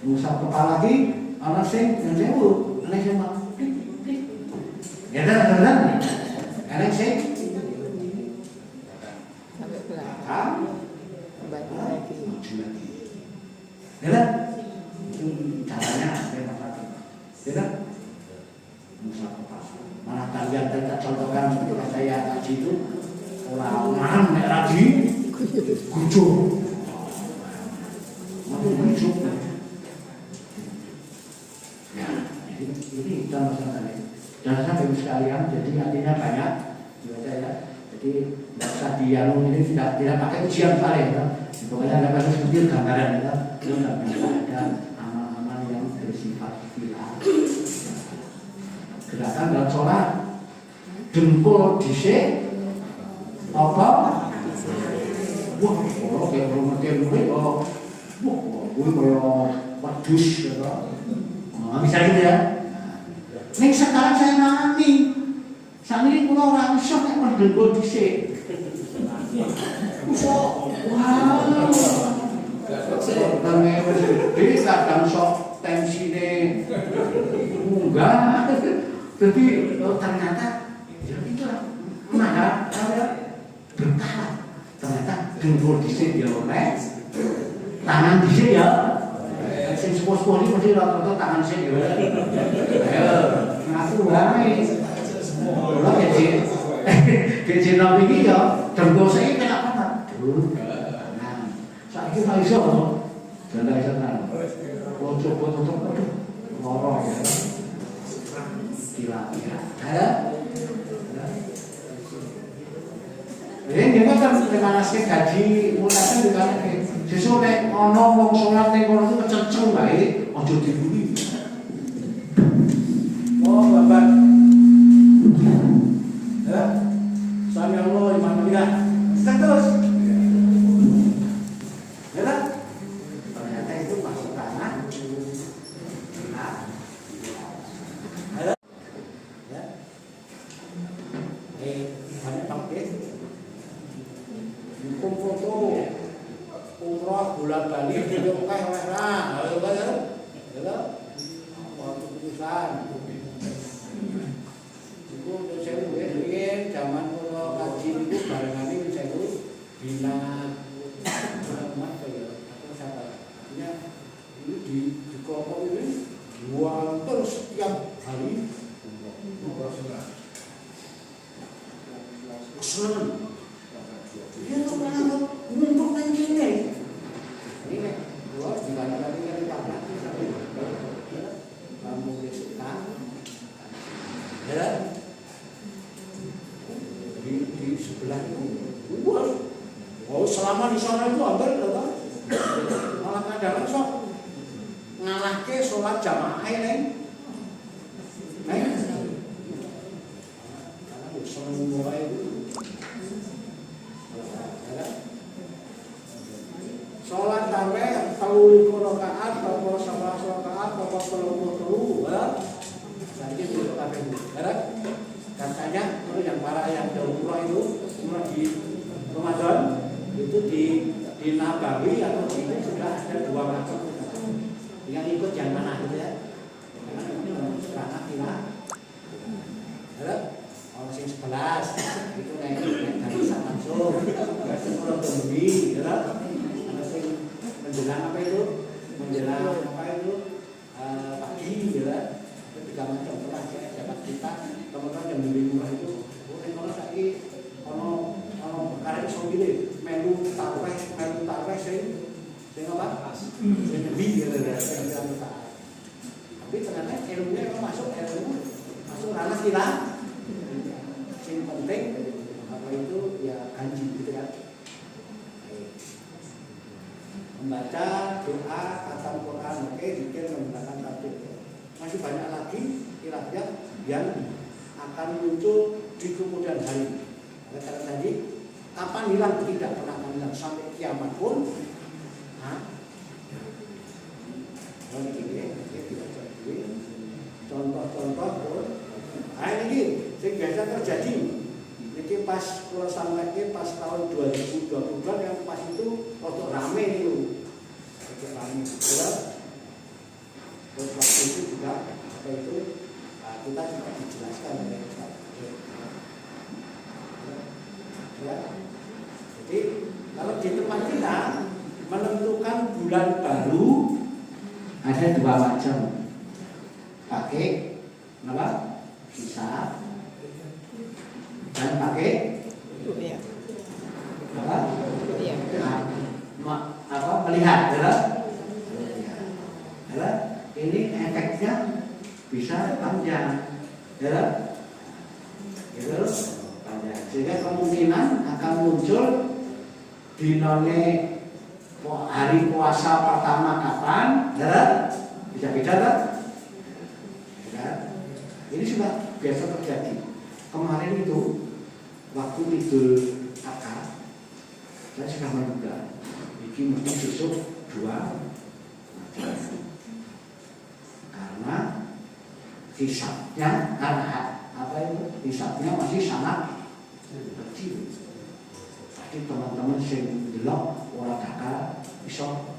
Mengusap kepala lagi, anak sing yang jauh, anak sing ya kan, anak sing ya kan, caranya ya kan, mengusap kepala. Mana kalian tidak contohkan ketika saya ngaji itu orang lagi gujuk, gujuk. Ya, ini kita masalahnya. Jangan sampai sekalian, jadi artinya banyak, ya. Jadi tidak usah dialog ini tidak pakai ujian kalian, ya. Pokoknya ada pada seperti gambaran, ya. Itu tidak bisa ada amal-amal yang bersifat filah. Gerakan dalam sholat, dengkul dhisik, apa? Wah, kalau kayak belum ngerti wah, gue kayak wedus, ya. Bisa gitu ya. Nih sekarang saya nangani, saat ini kalau orang shock yang dengkul dhisik. Wow, jadi kadang shock tensinya enggak. Jadi ternyata ya itulah mana berkala. Ternyata dengkul dhisik ya oleh, tangan dhisik ya. Sing sepuh-sepuh ini mesti rata-rata tangan sing ya. Ayo, ngaku wae. Kula gaji nom iki ya dengkul sik kena apa? Nah, saiki ora iso. Janda iso nang. Coba tutup aduh. Loro ya. Kira-kira. Ada? Ini dia kan mengenaskan gaji mulanya juga sesuk nek ana wong salat ning kono iku kececeng wae aja dibuli. Oh, Bapak. Ya. Sami Allah iman billah. Terus. Ya kan? Ternyata itu masuk tanah. Nah. Ada? Ya. Banyak pakai foto umroh bulan Bali di Mekah mana? Ayo kan? Ya. Waktu keputusan. Itu saya ingin zaman kalau kaji itu barengan ini saya bina apa ya? Atau siapa? Artinya ini di kelompok ini jual terus setiap hari. Kesenangan. Dia tuh menganggap ngumpul main gini. Ini kan, gua gimana tadi kan ditabrak, kamu suka, ya? Di sebelah itu, gua, oh selama di sana itu hampir apa? Malah kadang sok ngalah ke sholat jamaah ini, karena seneng mulai itu. Sholat tarawih 30 rakaat, 11 rakaat, 33, ya. Jadi itu kabeh. Katanya itu yang para yang umroh itu umroh di Ramadan itu di Nabawi atau di itu sudah ada 2 rakaat. Yang ikut yang mana gitu ya? Karena ini rakaat kira. Ya. Orang sing 11 itu naik dari langsung. Berarti kalau tembui, ya. Menjelang apa itu? Menjelang apa itu? Pagi, ya. Ketika macam aja dapat kita teman-teman yang beli murah itu. Kalau lagi kalau perkara itu gini, melu tarawih sing apa? Sing lebih gitu ya. Tapi ternyata ilmunya kalau masuk ranah kira. Sing penting apa itu ya ganji gitu kan. Membaca doa, khatam Quran, oke, zikir menggunakan tasbih. Masih banyak lagi kira-kira yang akan muncul di kemudian hari. Karena tadi kapan hilang tidak pernah hilang sampai kiamat pun. Contoh-contoh pun. Nah ini yang biasa terjadi. Ini pas kalau sampai pas tahun 2020 yang pas itu waktu rame itu. Waktu rame. Terus waktu itu juga apa itu kita juga dijelaskan oleh Ustaz. Ya. Jadi kalau di tempat kita menentukan bulan baru ada dua macam. Pakai apa? Hisab dan pakai apa? Apa? Melihat, ya. Ini efeknya bisa panjang, ya. Itu panjang. Sehingga kemungkinan akan muncul di hari puasa pertama kapan, ya. Bisa beda kan? Ya. Ini sudah biasa terjadi. Kemarin itu waktu Idul Adha saya sudah menduga ini mungkin susuk 2 macam karena hisabnya apa itu hisabnya masih sangat kecil. Jadi teman-teman sing delok ora bakal iso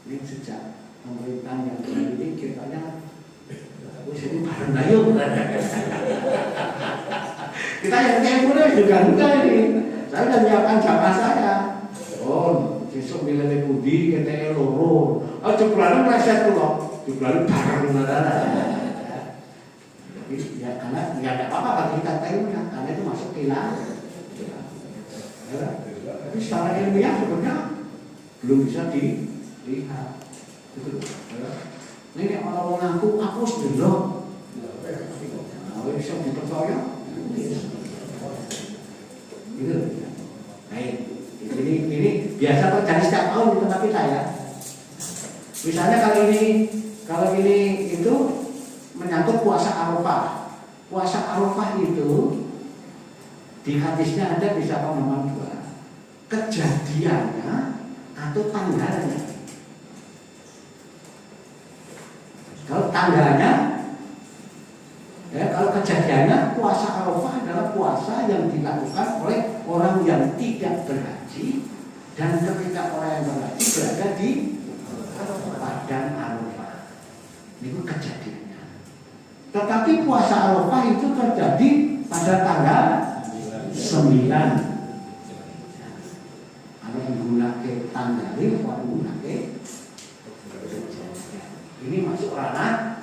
ini sejak pemerintahan yang baru ini kiranya ini bareng ayo. Kita yang tempoh juga ini. Saya sudah menyiapkan jamaah saya. Oh, besok milih budi kita loro. Oh, jebulanan reset kula. Jebulanan bareng ya karena ya tidak apa-apa kalau kita tahu karena itu masuk kilang. Tapi secara ilmiah sebenarnya belum bisa dilihat. Betul. Ini orang aku sudah bisa dipercaya. Gitu. Baik. Ini biasa terjadi setiap tahun di tempat kita ya. Misalnya kalau ini itu menyangkut puasa Arafah. Puasa Arafah itu di hadisnya ada bisa nomor 2. Kejadiannya atau tanggalnya. Kalau tanggalnya, ya, kalau kejadiannya puasa Arafah adalah puasa yang dilakukan oleh orang yang tidak berhaji dan ketika orang yang berhaji berada di padang Arafah. Itu kejadiannya. Tetapi puasa Arafah itu terjadi pada tanggal 9. Ada menggunakan tanggal ini, menggunakan ini masuk ranah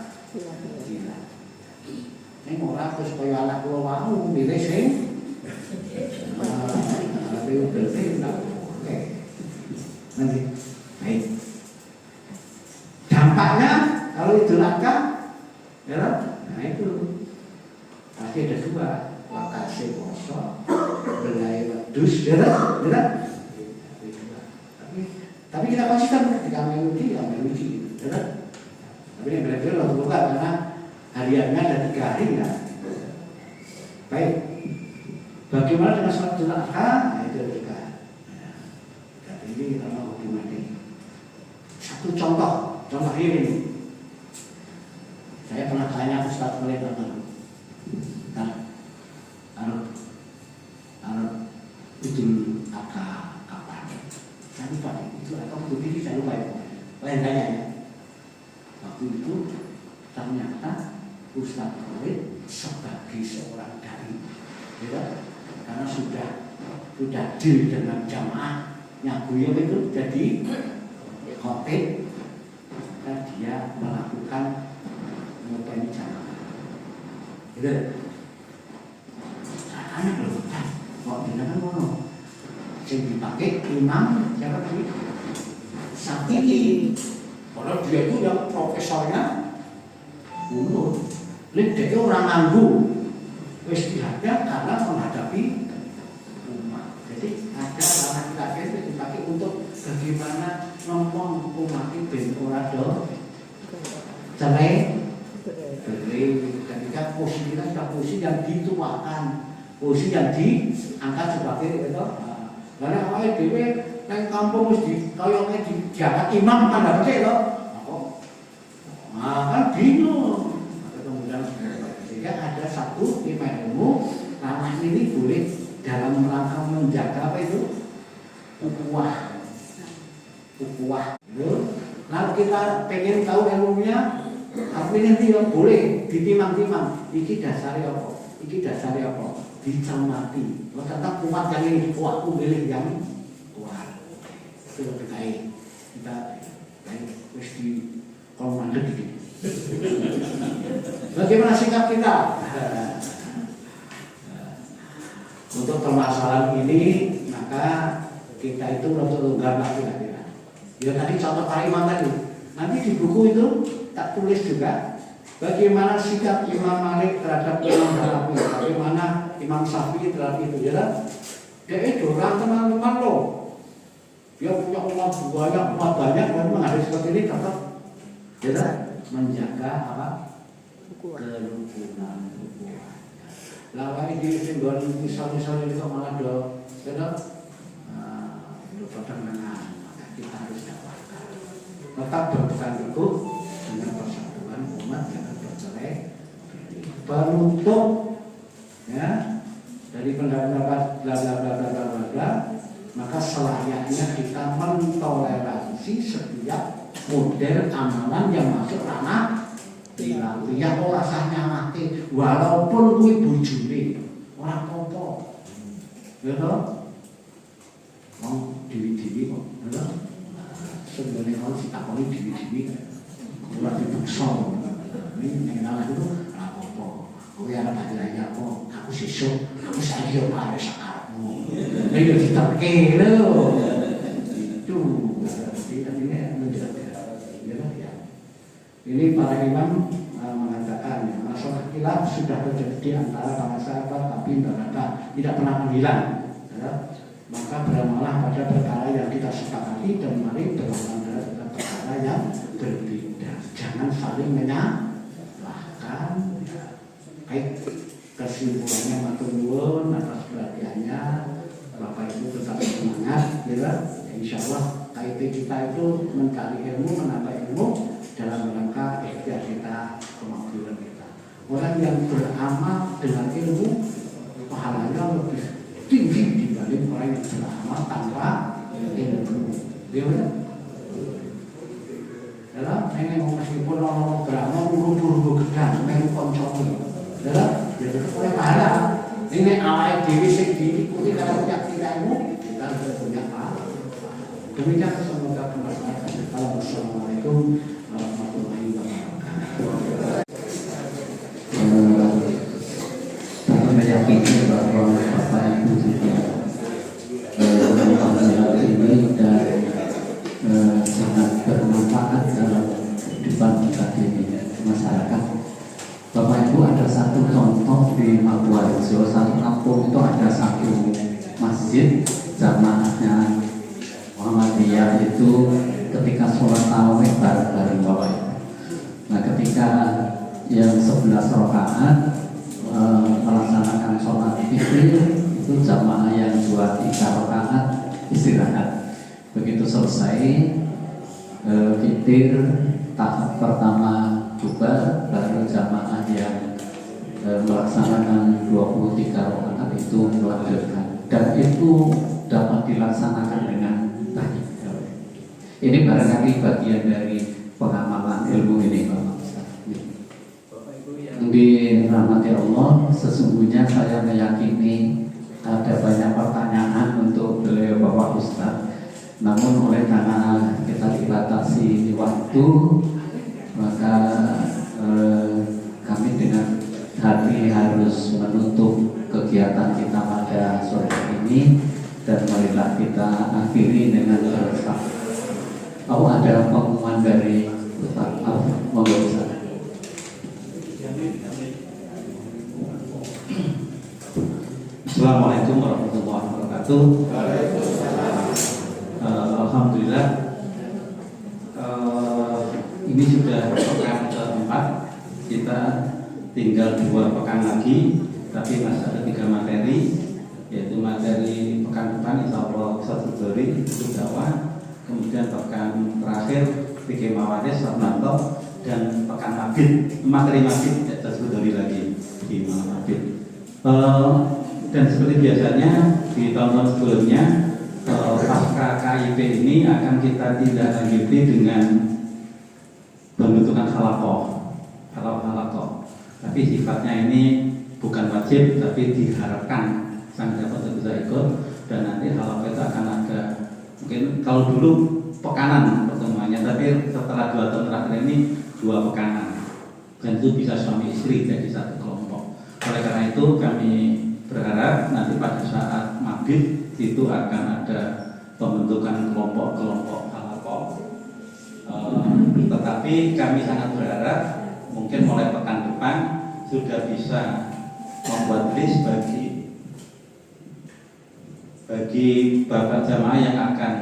gila. Ini orang aku supaya anak kula mau milih sing oke. Nanti baik. Dampaknya kalau Idul Adha ya, nah itu pasti ada 2, wakase poso, belai wedhus, ya. Tapi kita konsisten ketika melodi ya melodi, ya. Tapi yang benar-benar waktu buka karena hariannya ada 3 hari ya. Baik. Bagaimana dengan sholat Idul Adha? Nah, itu juga. Dan ini karena hubungannya. Satu contoh ini. Saya pernah tanya Ustaz Khalid Idul Adha kapan? Saya lupa itu atau begini saya lupa ya. Lain tanya ya. Waktu itu ternyata Ustaz Khalid sebagai seorang dai, ya, karena sudah deal dengan jamaah Nyabuyung itu jadi khotib dan dia melakukan ngopeni jamaah. Gitu. Caranya belum kan? Kok dinamakan ngono? Yang dipakai imam siapa tadi? Syafi'i. Padahal dia itu yang profesornya umur. Ini dia orang nganggu. istihadnya karena menghadapi umat. Jadi ada laki-laki itu dipakai untuk bagaimana ngomong umat itu ben ora do cerai. Ketika posisinya sudah posisi yang dituakan, posisi yang diangkat sebagai itu. Karena awalnya dewe neng kampung mesti kayaknya diangkat imam kan nggak percaya loh. Kan bingung. Kemudian sehingga ada satu ilmu ranah ini boleh dalam rangka menjaga apa itu ukhuwah. Lalu kita pengen tahu ilmunya, artinya dia boleh ditimang-timang. Iki dasarnya apa? Iki dasarnya apa? Dicermati. Kalau tetap kuat yang ini, aku milih yang kuat. Itu lebih baik. Kita baik terus di komando dikit. Bagaimana sikap kita? Untuk permasalahan ini, maka kita itu longgar lagi kira-kira. Ya tadi contoh Pak Imam tadi. Nanti di buku itu tak tulis juga bagaimana sikap Imam Malik terhadap Imam Hanafi, bagaimana Imam Syafi'i terhadap itu, ya. Dia itu orang teman-teman loh. Dia punya umat banyak, dan menghadapi seperti ini tetap, ya, menjaga apa? Kerukunan. Lawan ini simbol misal-misal itu malah do, ya, pertengahan. Maka kita harus dapatkan. Tetap berpegang teguh dengan persatuan umat yang bercerai, penutup, ya, dari pendapat bla bla bla bla bla bla. Maka selayaknya kita mentoleransi setiap model amalan yang masuk ranah ya kok rasanya mati walaupun kuwi bojone ora apa-apa. Ya toh? Wong dewi-dewi kok, ya. Sebenarnya kalau ditakoni dewi-dewi ora dipaksa. Ini nang itu apa-apa. Kowe arep belajar apa? Aku sesuk, aku saiki yo kare sakarepmu. Nek yo diterke lho. Itu artinya menjaga. Ya. Ini para imam mengatakan masalah khilaf sudah terjadi di antara para sahabat tapi tidak pernah menghilang. Ya. Maka beramalah pada perkara yang kita sepakati dan mari beramalah pada perkara yang berbeda. Jangan saling menyalahkan. Ya. Baik, kesimpulannya matur nuwun atas perhatiannya. Bapak Ibu tetap semangat, ya. Insya Allah KIP kita itu mencari ilmu, menambah ilmu dalam rangka ikhtiar kita, kemakmuran kita. Orang yang beramal dengan ilmu pahalanya lebih tinggi dibanding orang yang beramal tanpa ilmu. Dia benar. Dalam ini meskipun orang beramal buru-buru gedang, melu koncomi. Dalam jadi oleh pahala. Ini awal diri sing diikuti kalau punya ilmu kita harus punya pahala. Demikian semoga bermanfaat. Assalamualaikum warahmatullahi wabarakatuh. Kami meyakini bahwa Bapak Ibu juga mempelajari ini dan sangat bermanfaat dalam kehidupan kita di masyarakat. Bapak Ibu, ada satu contoh di Maguwarjo, satu kampung itu ada satu masjid jamaahnya Muhammadiyah itu ketika sholat tarawih bareng-bareng Bapak Ibu. Nah, ketika yang 11 rakaat melaksanakan sholat witir itu jamaah yang 2-3 rakaat istirahat. Begitu selesai witir tahap pertama bubar, baru jamaah yang melaksanakan 23 rakaat itu melanjutkan, dan itu dapat dilaksanakan dengan baik. Ini barangkali bagian dari pengamalan ilmu ini, Bapak Ustaz. Dirahmati Allah, sesungguhnya saya meyakini ada banyak pertanyaan untuk beliau Bapak Ustaz. Namun oleh karena kita dibatasi waktu, maka kami dengan hati harus menutup kegiatan kita pada sore ini, dan marilah kita akhiri dengan bersama. Oh, ada pengumuman dari Ustaz Monggo Ustaz. Assalamualaikum warahmatullahi wabarakatuh. Alhamdulillah, ini sudah pekan keempat, kita tinggal 2 pekan lagi, tapi masih ada 3 materi, yaitu materi pekan depan insya Allah Ustaz Zuhri itu dakwah, kemudian pekan terakhir Fikih Mawaris Sabnanto, dan pekan mabit, materi mabit Ustaz Zuhri lagi di malam mabit. Dan seperti biasanya di tahun-tahun sebelumnya, pasca KIP ini akan kita tindak lanjuti dengan pembentukan halakoh. Tapi sifatnya ini bukan wajib, tapi diharapkan sang dapat bisa ikut. Dan nanti halakoh itu akan ada, mungkin kalau dulu pekanan pertemuannya, tapi setelah 2 tahun terakhir ini 2 pekanan, dan itu bisa suami istri jadi satu kelompok. Oleh karena itu kami berharap nanti pada saat mabit itu akan ada pembentukan kelompok-kelompok halakoh. Tetapi kami sangat berharap mungkin mulai pekan depan sudah bisa membuat list bagi bapak jamaah yang akan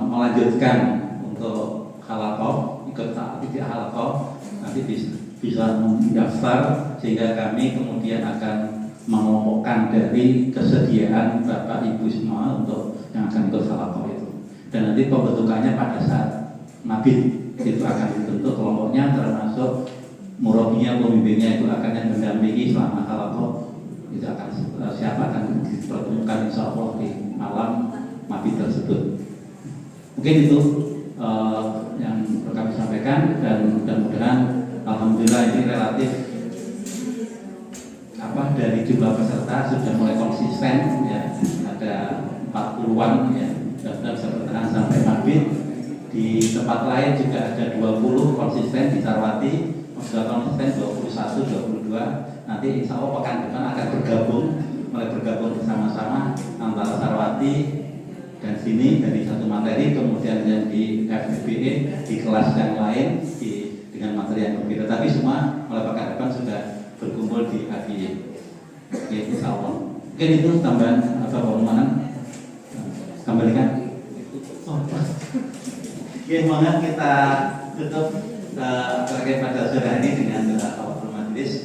melanjutkan untuk halakoh, ikut di halakoh, nanti bisa mendaftar sehingga kami kemudian akan mengelompokkan dari kesediaan Bapak Ibu semua untuk yang akan ikut halakoh itu. Dan nanti pembentukannya pada saat mabit itu akan dibentuk kelompoknya, termasuk murabinya, pembimbingnya itu akan yang mendampingi selama halakoh itu akan siapa akan dipertemukan insya Allah di malam mabit tersebut. Mungkin itu yang perlu kami sampaikan, dan mudah-mudahan alhamdulillah ini relatif dari jumlah peserta sudah mulai konsisten ya, ada 40-an ya, dan bisa bertahan sampai mabit. Di tempat lain juga ada 20 konsisten, di Sarwati sudah konsisten 21, 22. Nanti insya Allah pekan depan akan mulai bergabung bersama-sama antara Sarwati dan sini dari satu materi, kemudian yang di FBE di kelas yang lain dengan materi yang berbeda. Tapi semua mulai pekan depan sudah berkumpul di AGY. Oke, insya Allah. Mungkin itu tambahan atau pengumuman. Kembalikan. Oke, semoga kita tutup terkait pada sore ini dengan doa majelis.